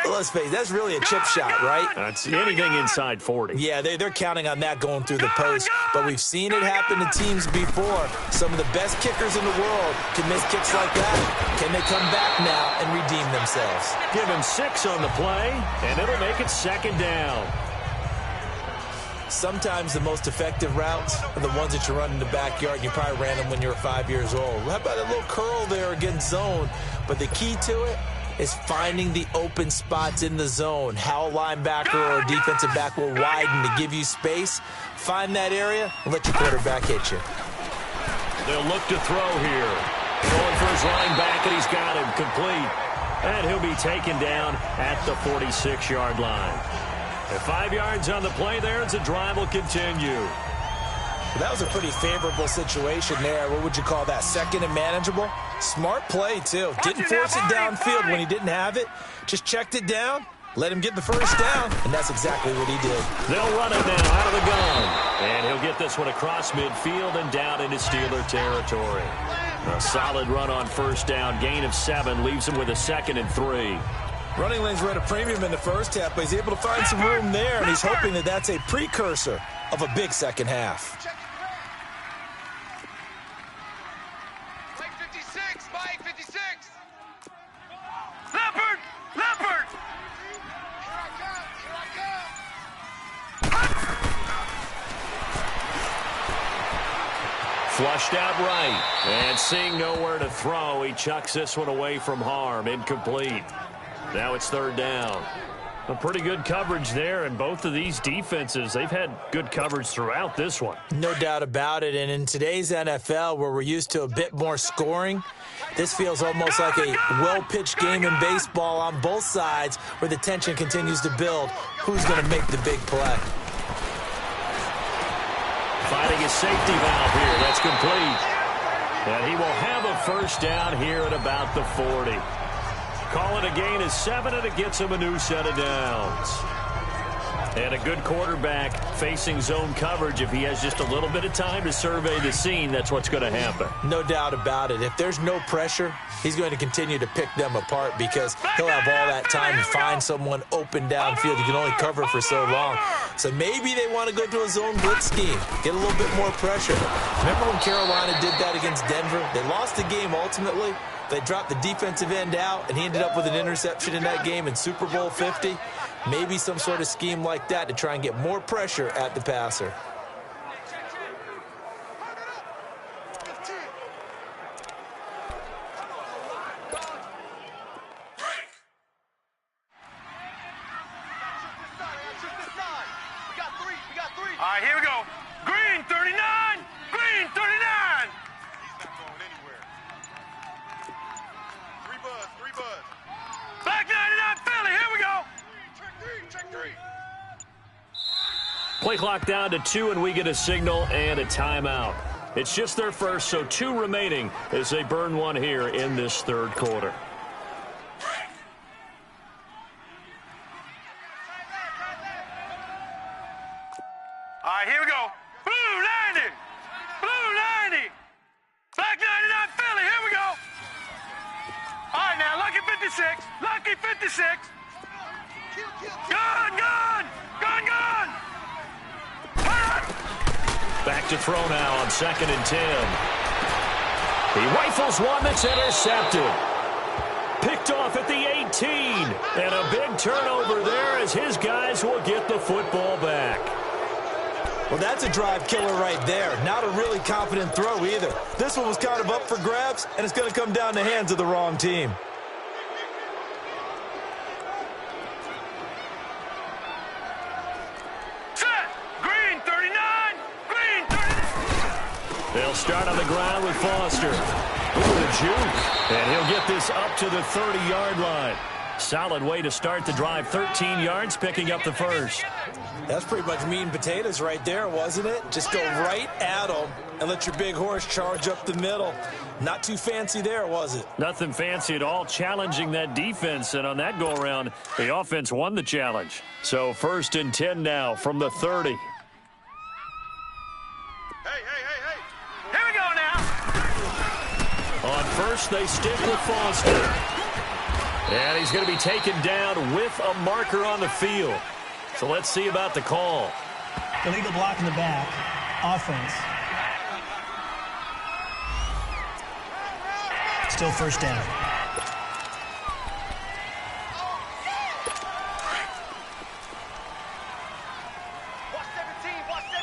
C: let's face it, that's really a chip shot, right?
B: That's anything inside 40.
C: Yeah, they're counting on that going through the post. But we've seen it happen to teams before. Some of the best kickers in the world can miss kicks like that. Can they come back now and redeem themselves?
B: Give him 6 on the play, and it'll make it second down.
C: Sometimes the most effective routes are the ones that you run in the backyard. You probably ran them when you were 5 years old. How about a little curl there against zone? But the key to it is finding the open spots in the zone. How a linebacker or a defensive back will widen to give you space. Find that area and let your quarterback hit you.
B: They'll look to throw here. Going for his running back, and he's got him complete. And he'll be taken down at the 46-yard line. 5 yards on the play there as the drive will continue.
C: That was a pretty favorable situation there. What would you call that? Second and manageable? Smart play, too. Didn't force it downfield when he didn't have it. Just checked it down, let him get the first down, and that's exactly what he did.
B: They'll run it now out of the gun. And he'll get this one across midfield and down into Steeler territory. A solid run on first down. Gain of 7 leaves him with a 2nd and 3.
C: Running lanes were at a premium in the first half, but he's able to find some room there, and he's hoping that that's a precursor of a big second half.
F: Mike 56, Mike 56.
A: Leopard! Leopard!
F: Here I come, here I come.
B: Flushed out right. And seeing nowhere to throw, he chucks this one away from harm. Incomplete. Now it's third down. A pretty good coverage there, and both of these defenses, they've had good coverage throughout this one.
C: No doubt about it, and in today's NFL, where we're used to a bit more scoring, this feels almost like a well-pitched game in baseball on both sides, where the tension continues to build. Who's going to make the big play?
B: Finding his safety valve here. That's complete. And he will have a first down here at about the 40. Call it a gain of 7, and it gets him a new set of downs. And a good quarterback facing zone coverage. If he has just a little bit of time to survey the scene, that's what's going to happen.
C: No doubt about it. If there's no pressure, he's going to continue to pick them apart because he'll have all that time to find someone open downfield. You can only cover for so long. So maybe they want to go to a zone blitz scheme, get a little bit more pressure. Remember when Carolina did that against Denver? They lost the game ultimately. They dropped the defensive end out, and he ended up with an interception in that game in Super Bowl 50. Maybe some sort of scheme like that to try and get more pressure at the passer.
A: All right, here we go. Green 39! Green 39!
F: He's not going anywhere. Three buzz.
A: Black 99 Philly, here we go.
F: Check three.
B: Play clock down to 2, and we get a signal and a timeout. It's just their first, so 2 remaining as they burn one here in this third quarter.
A: All right, here we go. Blue 90! Blue 90! Black 99 Philly, here we go. All right, now, Lucky 56. Lucky 56. Gun!
B: Back to throw now on 2nd and 10. He rifles one that's intercepted. Picked off at the 18. And a big turnover there as his guys will get the football back.
C: Well, that's a drive killer right there. Not a really confident throw either. This one was kind of up for grabs, and it's going to come down the hands of the wrong team.
A: Set! Green 39! Green 39!
B: They'll start on the ground with Foster. Ooh, the juke. And he'll get this up to the 30-yard line. Solid way to start the drive. 13 yards, picking up the first.
C: That's pretty much meat and potatoes right there, wasn't it? Just go right at them and let your big horse charge up the middle. Not too fancy there, was it?
B: Nothing fancy at all, challenging that defense. And on that go-around, the offense won the challenge. So 1st and 10 now from the 30.
A: Hey. Here we go now.
B: On first, they stick with Foster. And he's going to be taken down with a marker on the field. So let's see about the call.
D: Illegal block in the back. Offense. Still first down.
A: Watch 17.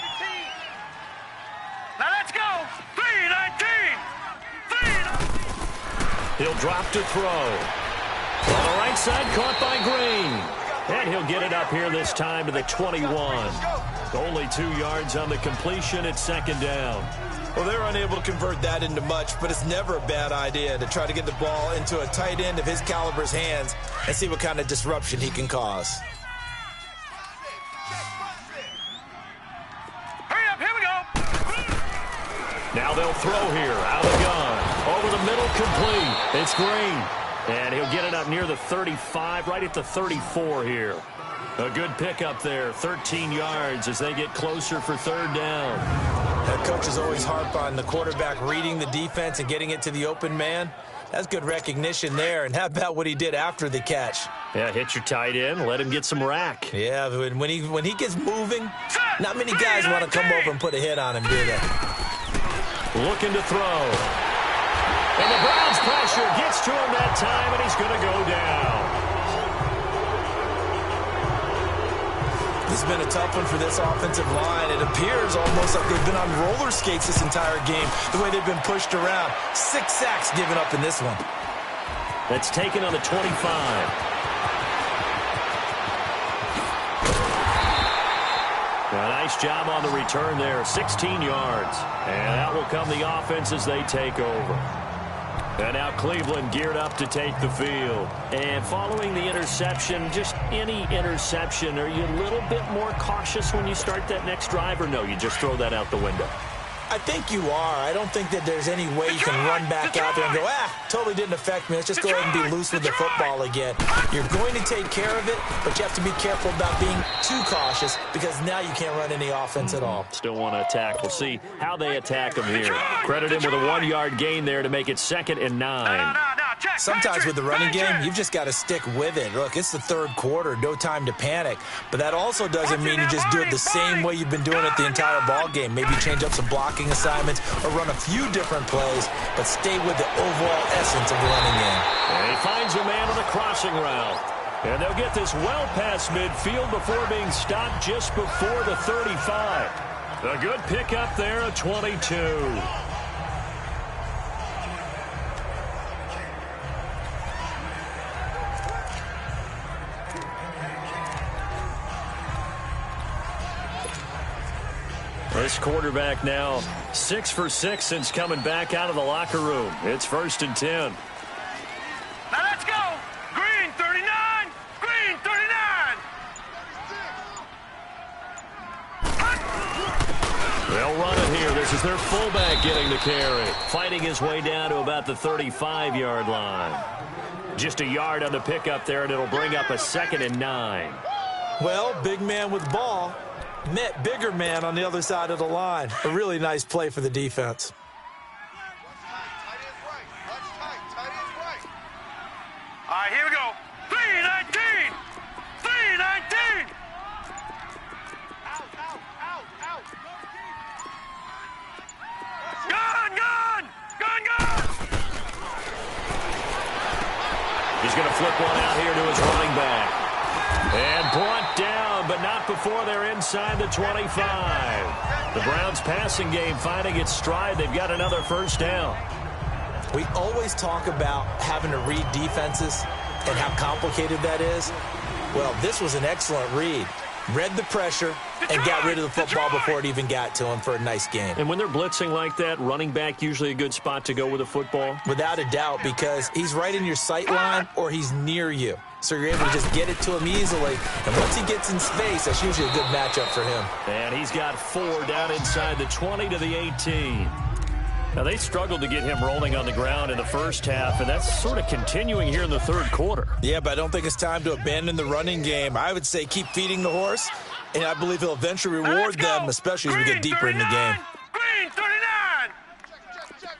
A: Now let's go. 3-19.
B: He'll drop to throw. On the right side, caught by Green. And he'll get it up here this time to the 21. Only 2 yards on the completion at 2nd down.
C: Well, they're unable to convert that into much, but it's never a bad idea to try to get the ball into a tight end of his caliber's hands and see what kind of disruption he can cause.
A: Hurry up, here we go.
B: Now they'll throw here, out of the gun. Over the middle, complete. It's Green. And he'll get it up near the 35, right at the 34 here. A good pickup there, 13 yards as they get closer for 3rd down.
C: That coach is always harp on the quarterback reading the defense and getting it to the open man. That's good recognition there. And how about what he did after the catch?
B: Yeah, hit your tight end, let him get some rack.
C: Yeah, when he gets moving, not many guys want to come over and put a hit on him, do they?
B: Looking to throw. And the Browns' pressure gets to him that time, and he's going to go down.
C: This has been a tough one for this offensive line. It appears almost like they've been on roller skates this entire game, the way they've been pushed around. 6 sacks given up in this one.
B: That's taken on the 25. A nice job on the return there, 16 yards. And out will come the offense as they take over. And now Cleveland geared up to take the field. And following the interception, just any interception, are you a little bit more cautious when you start that next drive, or no, you just throw that out the window?
C: I think you are. I don't think that there's any way you can run back out there and go, totally didn't affect me. Let's just go ahead and be loose with the football again. You're going to take care of it, but you have to be careful about being too cautious because now you can't run any offense at all.
B: Still want to attack. We'll see how they attack them here. Credit him with a 1-yard gain there to make it 2nd and 9.
C: Sometimes with the running game, you've just got to stick with it. Look, it's the 3rd quarter, no time to panic. But that also doesn't mean you just do it the same way you've been doing it the entire ball game. Maybe change up some blocking assignments or run a few different plays, but stay with the overall essence of the running game.
B: And he finds a man on the crossing route. And they'll get this well past midfield before being stopped just before the 35. A good pickup there, a 22. This quarterback now 6 for 6 since coming back out of the locker room. It's 1st and 10.
A: Now let's go. Green 39. Green 39.
B: They'll run it here. This is their fullback getting the carry. Fighting his way down to about the 35-yard line. Just a yard on the pickup there, and it'll bring up a 2nd and 9.
C: Well, big man with ball met bigger man on the other side of the line. A really nice play for the defense.
A: All right, here we go. 3-19. 3-19. Out. Gun.
B: He's going to flip one out here to his running back. And brought down, but not before they're inside the 25. The Browns' passing game finding its stride. They've got another 1st down.
C: We always talk about having to read defenses and how complicated that is. Well, this was an excellent read. read the pressure, and got rid of the football before it even got to him for a nice gain.
B: And when they're blitzing like that, running back usually a good spot to go with the football?
C: Without a doubt, because he's right in your sight line or he's near you. So you're able to just get it to him easily. And once he gets in space, that's usually a good matchup for him.
B: And he's got 4 down inside the 20 to the 18. Now, they struggled to get him rolling on the ground in the first half, and that's sort of continuing here in the third quarter.
C: Yeah, but I don't think it's time to abandon the running game. I would say keep feeding the horse, and I believe he'll eventually reward them, especially as we get deeper in the game.
A: Green 39.
F: Check.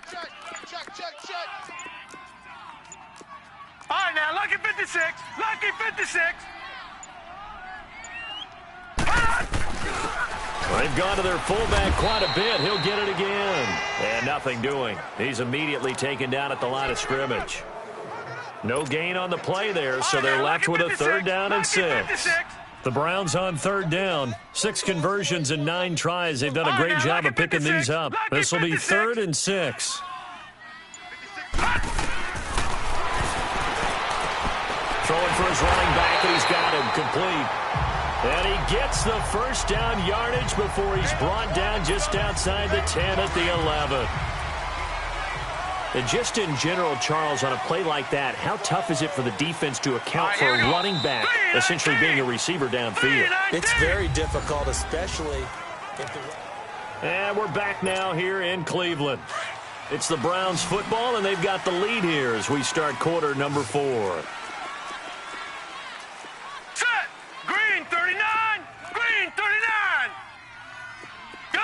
A: All right, now, lucky 56. Lucky 56.
B: Well, they've gone to their fullback quite a bit. He'll get it again. And nothing doing. He's immediately taken down at the line of scrimmage. No gain on the play there, so they're left with a 3rd down and 6. The Browns on 3rd down. 6 conversions and 9 tries. They've done a great job of picking these up. This will be 3rd and 6. Throwing for his running back, and he's got him complete. And he gets the first down yardage before he's brought down just outside the 10 at the 11. And just in general, Charles, on a play like that, how tough is it for the defense to account for a running back essentially being a receiver downfield?
C: It's very difficult, especially if the...
B: And we're back now here in Cleveland. It's the Browns football, and they've got the lead here as we start quarter number 4.
A: Green 39. Green 39. Gun.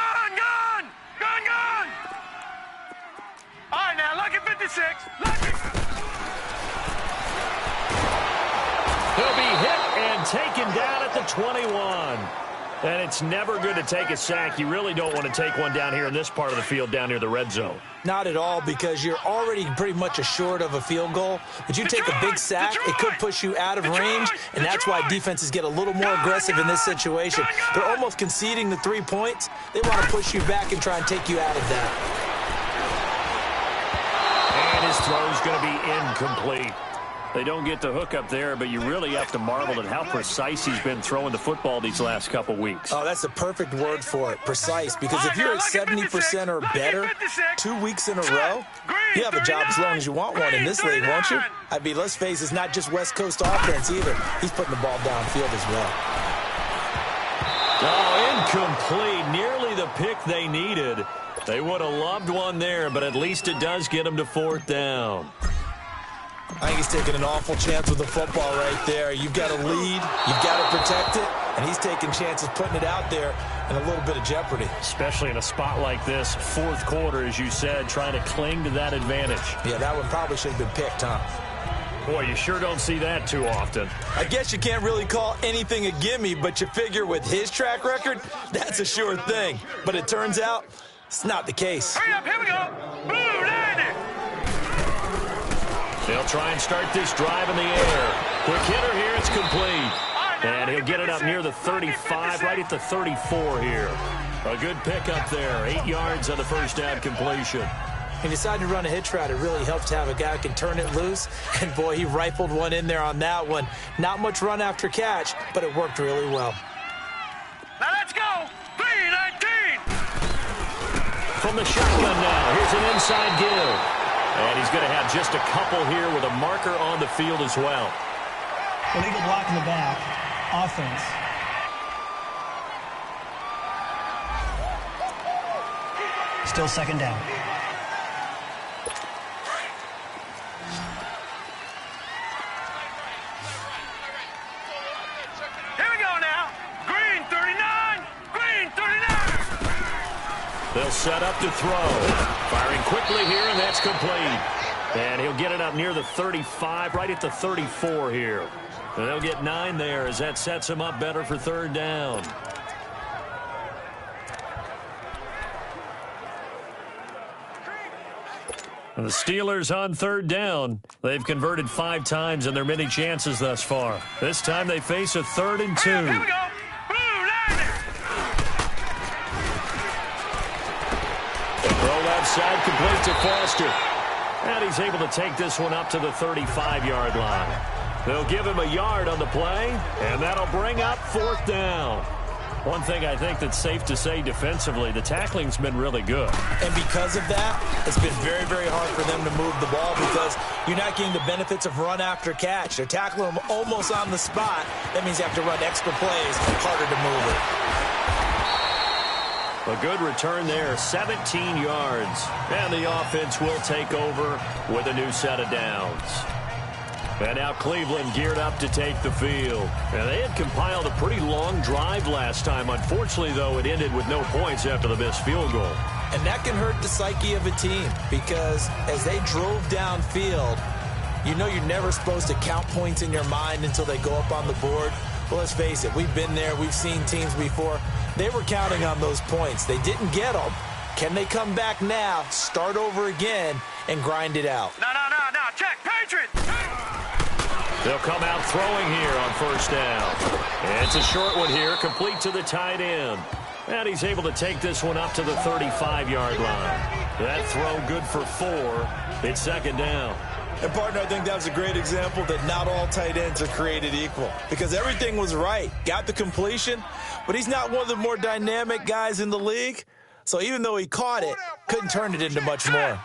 A: All right, now, lucky 56. Lucky.
B: He'll be hit and taken down at the 21. And it's never good to take a sack. You really don't want to take one down here in this part of the field down near the red zone.
C: Not at all, because you're already pretty much assured of a field goal. But you take a big sack, it could push you out of range, and that's why defenses get a little more aggressive in this situation. They're almost conceding the 3 points. They want to push you back and try and take you out of that.
B: And his throw's going to be incomplete. They don't get the hook up there, but you really have to marvel at how precise he's been throwing the football these last couple weeks.
C: Oh, that's the perfect word for it, precise. Because if you're at 70% or better 2 weeks in a row, you have a job as long as you want one in this league, won't you? I mean, let's face it, it's not just West Coast offense either. He's putting the ball downfield as well.
B: Oh, incomplete. Nearly the pick they needed. They would have loved one there, but at least it does get them to 4th down.
C: I think he's taking an awful chance with the football right there. You've got to lead, you've got to protect it, and he's taking chances putting it out there in a little bit of jeopardy.
B: Especially in a spot like this, 4th quarter, as you said, trying to cling to that advantage.
C: Yeah, that one probably should have been picked, huh?
B: Boy, you sure don't see that too often.
C: I guess you can't really call anything a gimme, but you figure with his track record, that's a sure thing. But it turns out, it's not the case.
A: Hurry up, here we go. Blue 90.
B: They'll try and start this drive in the air. Quick hitter here, it's complete. And he'll get it up near the 35, right at the 34 here. A good pickup there, 8 yards on the first down completion.
C: He decided to run a hitch route. It really helps to have a guy who can turn it loose. And, boy, he rifled one in there on that one. Not much run after catch, but it worked really well.
A: Now let's go. 319.
B: From the shotgun now, here's an inside give. And he's going to have just a couple here with a marker on the field as well.
D: Illegal block in the back. Offense. Still 2nd down.
A: Here we go now. Green 39. Green 39.
B: They'll set up to throw. Firing quickly here, and that's complete. And he'll get it up near the 35, right at the 34 here. And they'll get 9 there as that sets him up better for 3rd down. And the Steelers on 3rd down. They've converted 5 times in their many chances thus far. This time they face a 3rd and 2.
A: Here we go.
B: Side complete to Foster. And he's able to take this one up to the 35-yard line. They'll give him a yard on the play, and that'll bring up 4th down. One thing I think that's safe to say defensively, the tackling's been really good.
C: And because of that, it's been very, very hard for them to move the ball because you're not getting the benefits of run after catch. They're tackling them almost on the spot. That means you have to run extra plays, harder to move it.
B: A good return there, 17 yards. And the offense will take over with a new set of downs. And now Cleveland geared up to take the field. And they had compiled a pretty long drive last time. Unfortunately, though, it ended with no points after the missed field goal.
C: And that can hurt the psyche of a team because as they drove downfield, you know you're never supposed to count points in your mind until they go up on the board. Well, let's face it, we've been there. We've seen teams before. They were counting on those points. They didn't get them. Can they come back now, start over again, and grind it out?
A: No. Check. Patriots.
B: They'll come out throwing here on 1st down. And it's a short one here, complete to the tight end. And he's able to take this one up to the 35-yard line. That throw good for 4. It's 2nd down.
C: And, partner, I think that was a great example that not all tight ends are created equal because everything was right. Got the completion, but he's not one of the more dynamic guys in the league. So even though he caught it, couldn't turn it into much more.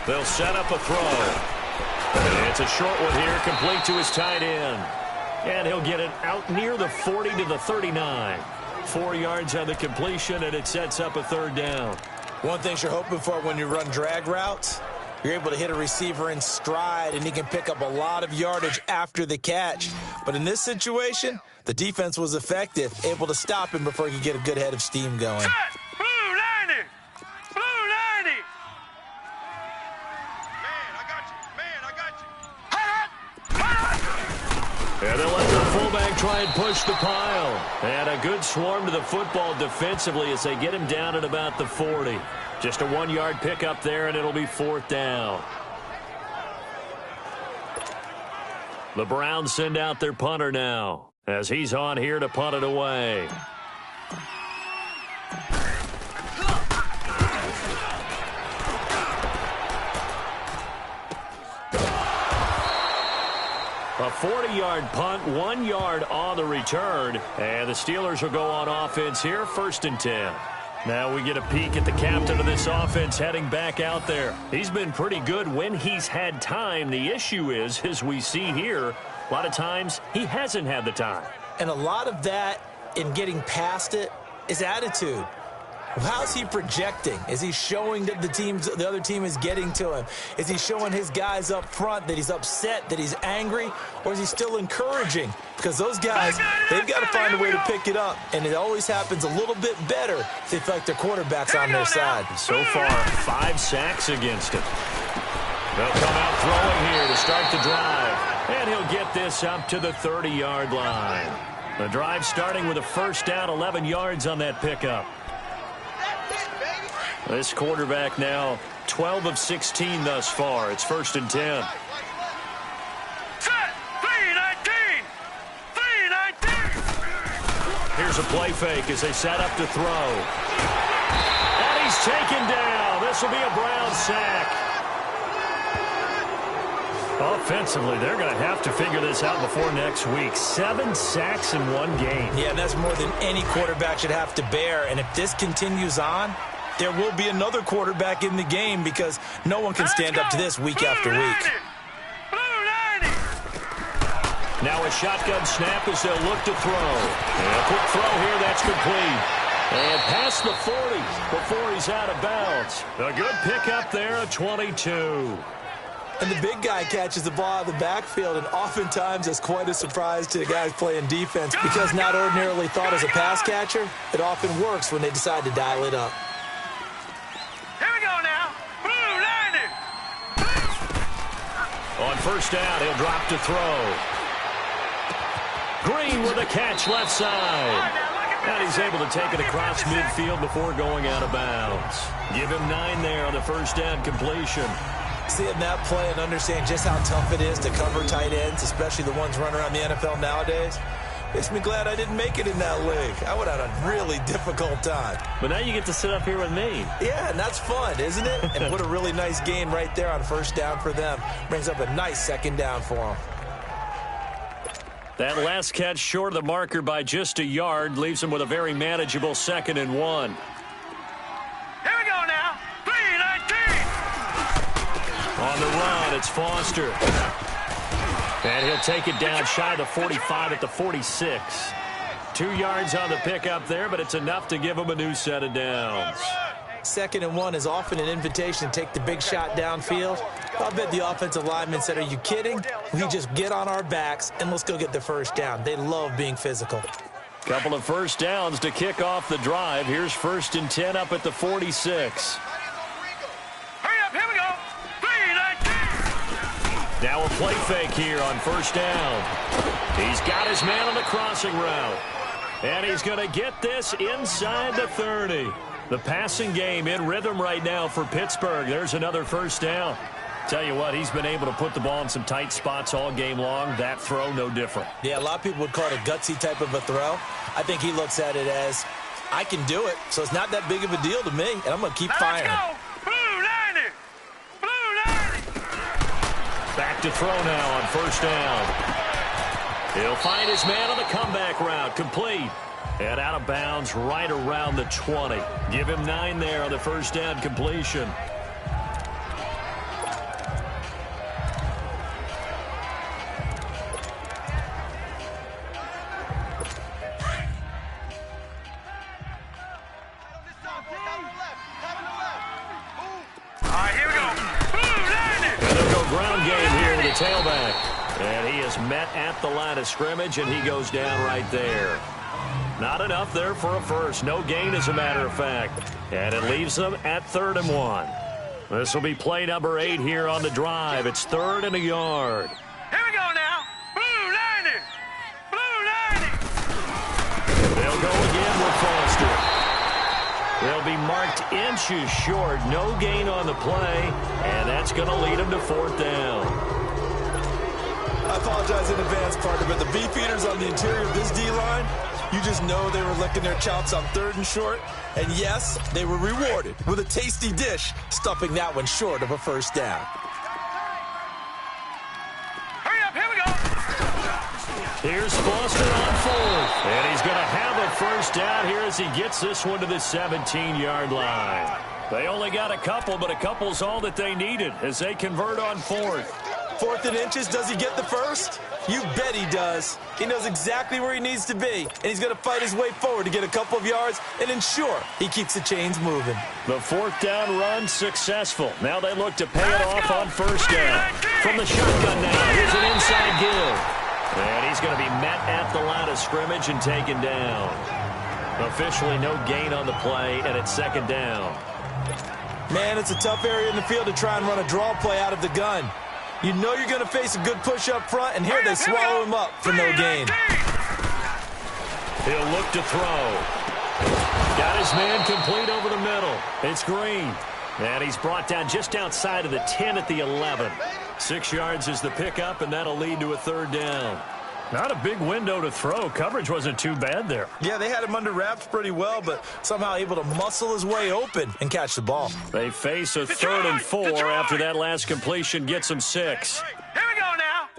B: They'll set up a throw. And it's a short one here, complete to his tight end. And he'll get it out near the 40 to the 39. 4 yards on the completion, and it sets up a 3rd down.
C: One thing you're hoping for when you run drag routes, you're able to hit a receiver in stride, and he can pick up a lot of yardage after the catch. But in this situation, the defense was effective, able to stop him before he could get a good head of steam going.
A: Set. Blue 90. Blue 90. Man, I got you.
B: And they'll let the fullback try and push the pile. And a good swarm to the football defensively as they get him down at about the 40. Just a 1-yard pickup there, and it'll be 4th down. The Browns send out their punter now as he's on here to punt it away. A 40-yard punt, 1 yard on the return. And the Steelers will go on offense here, 1st and 10. Now we get a peek at the captain of this offense heading back out there. He's been pretty good when he's had time. The issue is, as we see here, a lot of times he hasn't had the time.
C: And a lot of that in getting past it is attitude. How's he projecting? Is he showing that the other team is getting to him? Is he showing his guys up front that he's upset, that he's angry? Or is he still encouraging? Because those guys, they've got to find a way to pick it up. And it always happens a little bit better if they feel like their quarterback's on their side.
B: So far, 5 sacks against him. They'll come out throwing here to start the drive. And he'll get this up to the 30-yard line. The drive starting with a 1st down, 11 yards on that pickup. This quarterback now 12 of 16 thus far. It's 1st and 10.
A: Set. 3-19. 3-19.
B: Here's a play fake as they set up to throw. And he's taken down. This will be a Brown sack. Offensively, they're going to have to figure this out before next week. 7 sacks in 1 game.
C: Yeah, and that's more than any quarterback should have to bear. And if this continues on, there will be another quarterback in the game because no one can stand up to this week after week.
B: Now a shotgun snap as they'll look to throw. And a quick throw here, that's complete. And past the 40 before he's out of bounds. A good pickup there, a 22.
C: And the big guy catches the ball out of the backfield, and oftentimes it's quite a surprise to the guys playing defense because not ordinarily thought as a pass catcher, it often works when they decide to dial it up.
A: Here we go now. Blue 90.
B: On 1st down, he'll drop to throw. Green with a catch left side. And he's able to take it across midfield before going out of bounds. Give him 9 there on the 1st down completion.
C: Seeing that play and understand just how tough it is to cover tight ends, especially the ones running around the NFL nowadays, Makes me glad I didn't make it in that league. I would have had a really difficult time.
B: But now you get to sit up here with me.
C: Yeah, and that's fun, isn't it? And what a really nice gain right there on first down for them. Brings up a nice second down for them.
B: That last catch short of the marker by just a yard leaves them with a very manageable 2nd and 1.
A: Here we go now. 3-19.
B: On the run, it's Foster. And he'll take it down shy of the 45 at the 46. 2 yards on the pickup there, but it's enough to give him a new set of downs.
C: 2nd and 1 is often an invitation to take the big shot downfield. I'll bet the offensive lineman said, are you kidding? We just get on our backs and let's go get the first down. They love being physical.
B: Couple of first downs to kick off the drive. Here's 1st and 10 up at the 46.
A: Hurry up, here we go. 3-19.
B: Now a play fake here on first down. He's got his man on the crossing route. And he's going to get this inside the 30. The passing game in rhythm right now for Pittsburgh. There's another first down. Tell you what, he's been able to put the ball in some tight spots all game long. That throw, no different.
C: Yeah, a lot of people would call it a gutsy type of a throw. I think he looks at it as, I can do it, so it's not that big of a deal to me, and I'm going to keep firing.
A: Let's go. Blue 90. Blue 90.
B: Back to throw now on first down. He'll find his man on the comeback route. Complete. And out of bounds right around the 20. Give him 9 there on the first down completion.
A: All right, here we go. Blue 90.
B: And they'll go ground game here with the tailback. And he is met at the line of scrimmage, and he goes down right there. Not enough there for a first. No gain, as a matter of fact. And it leaves them at 3rd and 1. This will be play number 8 here on the drive. It's 3rd and a yard.
A: Here we go now. Blue 90. Blue 90.
B: They'll go again with Foster. They'll be marked inches short. No gain on the play. And that's going to lead them to 4th down.
C: I apologize in advance, partner, but the beefeaters on the interior of this D-line, you just know they were licking their chops on 3rd and short. And yes, they were rewarded with a tasty dish, stuffing that one short of a first down.
A: Hurry up, here we go.
B: Here's Foster on 4th. And he's going to have a first down here as he gets this one to the 17-yard line. They only got a couple, but a couple's all that they needed as they convert on 4th.
C: 4th and inches, does he get the first? You bet he does. He knows exactly where he needs to be, and he's going to fight his way forward to get a couple of yards and ensure he keeps the chains moving.
B: The 4th down run successful. Now they look to pay it off on first down. From the shotgun now, here's an inside give. And he's going to be met at the line of scrimmage and taken down. Officially no gain on the play, and it's 2nd down.
C: Man, it's a tough area in the field to try and run a draw play out of the gun. You know you're going to face a good push up front, and here they swallow him up for no gain.
B: He'll look to throw. Got his man complete over the middle. It's Green. And he's brought down just outside of the 10 at the 11. 6 yards is the pickup, and that'll lead to a 3rd down. Not a big window to throw. Coverage wasn't too bad there.
C: Yeah, they had him under wraps pretty well, but somehow able to muscle his way open and catch the ball.
B: They face a 3rd and 4 after that last completion gets them 6.
A: Here we go now.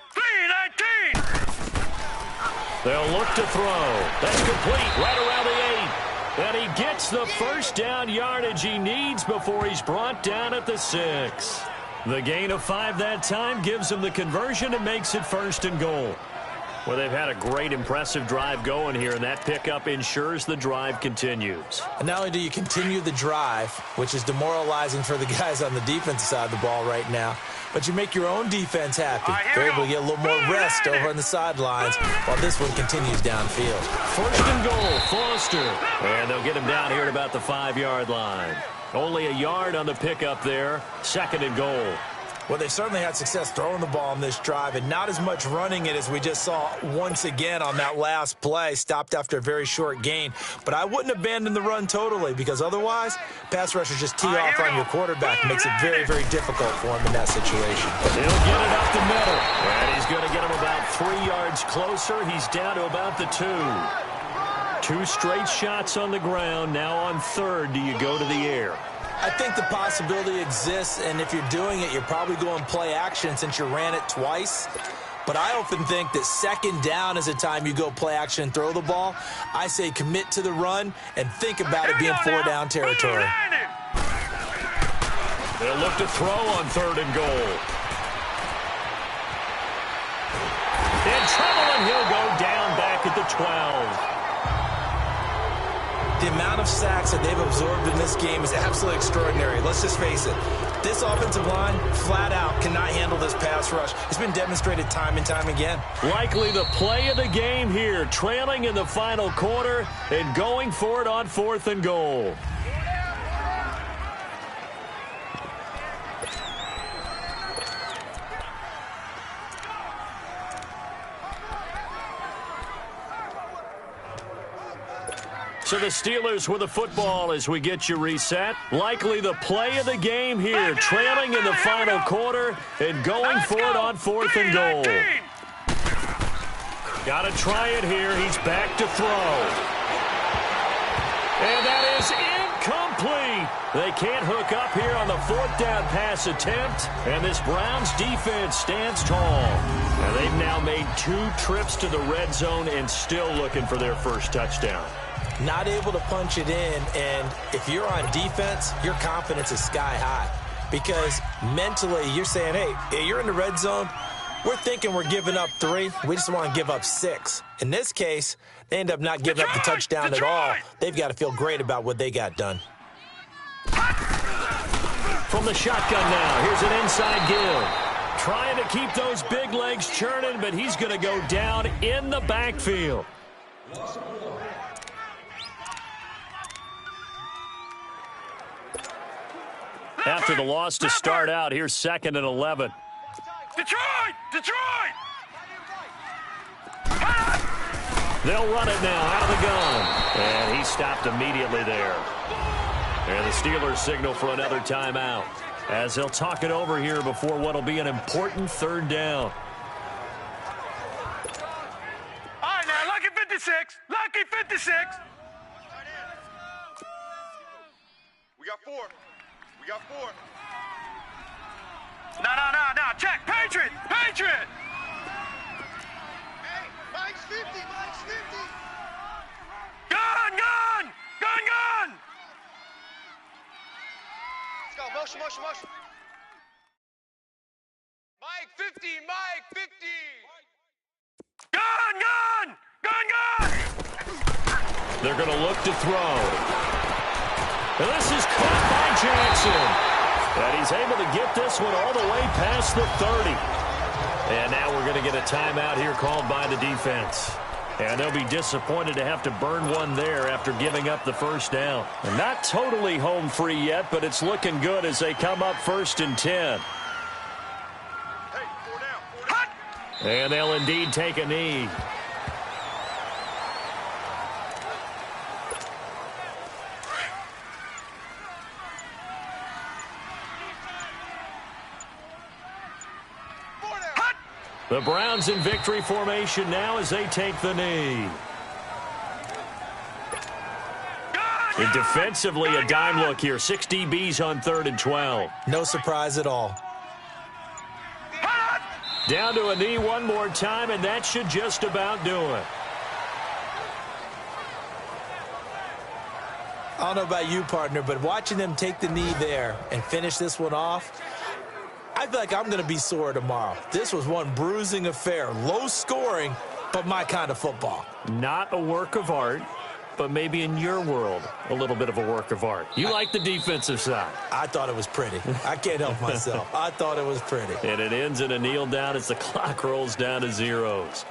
A: 3-19.
B: They'll look to throw. That's complete right around the 8. And he gets the first down yardage he needs before he's brought down at the 6. The gain of 5 that time gives him the conversion and makes it 1st and goal. Well, they've had a great, impressive drive going here, and that pickup ensures the drive continues.
C: And not only do you continue the drive, which is demoralizing for the guys on the defensive side of the ball right now, but you make your own defense happy. They're able to get a little more rest over on the sidelines while this one continues downfield.
B: 1st and goal, Foster. And they'll get him down here at about the 5-yard line. Only a yard on the pickup there. 2nd and goal.
C: Well, they certainly had success throwing the ball on this drive and not as much running it as we just saw once again on that last play. Stopped after a very short gain. But I wouldn't abandon the run totally because otherwise, pass rushers just tee off on your quarterback. Makes it very, very difficult for him in that situation.
B: He'll get it up the middle. And he's going to get him about 3 yards closer. He's down to about the 2. 2 straight shots on the ground. Now on third, do you go to the air?
C: I think the possibility exists, and if you're doing it, you're probably going play action since you ran it twice. But I often think that second down is a time you go play action and throw the ball. I say commit to the run and think about it being 4-down territory.
B: They'll look to throw on third and goal. In trouble, and he'll go down back at the 12.
C: The amount of sacks that they've absorbed in this game is absolutely extraordinary. Let's just face it. This offensive line, flat out, cannot handle this pass rush. It's been demonstrated time and time again.
B: Likely the play of the game here, trailing in the final quarter and going for it on 4th and goal. So the Steelers with the football as we get you reset. Likely the play of the game here, trailing in the final quarter and going for it on 4th and goal. Got to try it here. He's back to throw. And that is incomplete. They can't hook up here on the 4th down pass attempt. And this Browns defense stands tall. And they've now made 2 trips to the red zone and still looking for their first touchdown.
C: Not able to punch it in, and if you're on defense, your confidence is sky high. Because mentally, you're saying, hey, you're in the red zone. We're thinking we're giving up 3. We just want to give up 6. In this case, they end up not giving up the touchdown at all. They've got to feel great about what they got done.
B: From the shotgun now, here's an inside give. Trying to keep those big legs churning, but he's going to go down in the backfield. After the loss to start out, here's 2nd and 11.
A: Detroit! Detroit!
B: They'll run it now out of the gun. And he stopped immediately there. And the Steelers signal for another timeout as they'll talk it over here before what will be an important 3rd down.
A: All right, now, lucky 56. Lucky 56.
F: We got 4. We got 4.
A: No. Check. Patriot. Patriot.
F: Hey, Mike's 50. Mike's 50.
A: Gun.
F: Let's go. Motion. Mike 50. Mike 50.
A: Gun.
B: They're going to look to throw. And this is caught by Jackson. And he's able to get this one all the way past the 30. And now we're going to get a timeout here called by the defense. And they'll be disappointed to have to burn one there after giving up the first down. And not totally home free yet, but it's looking good as they come up 1st and 10.
F: Hey, 4 down.
B: And they'll indeed take a knee. The Browns in victory formation now as they take the knee. And defensively, a dime look here. 6 DBs on 3rd and 12.
C: No surprise at all.
B: Down to a knee one more time, and that should just about do it.
C: I don't know about you, partner, but watching them take the knee there and finish this one off, I feel like I'm going to be sore tomorrow. This was one bruising affair. Low scoring, but my kind of football.
B: Not a work of art, but maybe in your world, a little bit of a work of art. You like the defensive side.
C: I thought it was pretty. I can't help myself. I thought it was pretty.
B: And it ends in a kneel down as the clock rolls down to zeros.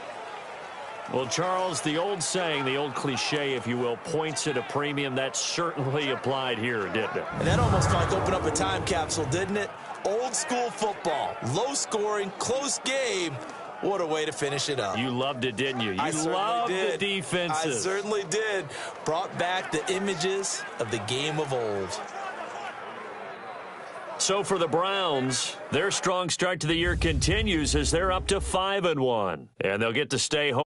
B: Well, Charles, the old saying, the old cliche, if you will, points at a premium. That certainly applied here, didn't it?
C: And that almost felt like opened up a time capsule, didn't it? Old school football, low scoring, close game. What a way to finish it up.
B: You loved it, didn't you?
C: I
B: You loved
C: did.
B: the defenses.
C: I certainly did. Brought back the images of the game of old.
B: So for the Browns, their strong start to the year continues as they're up to 5-1. And they'll get to stay home.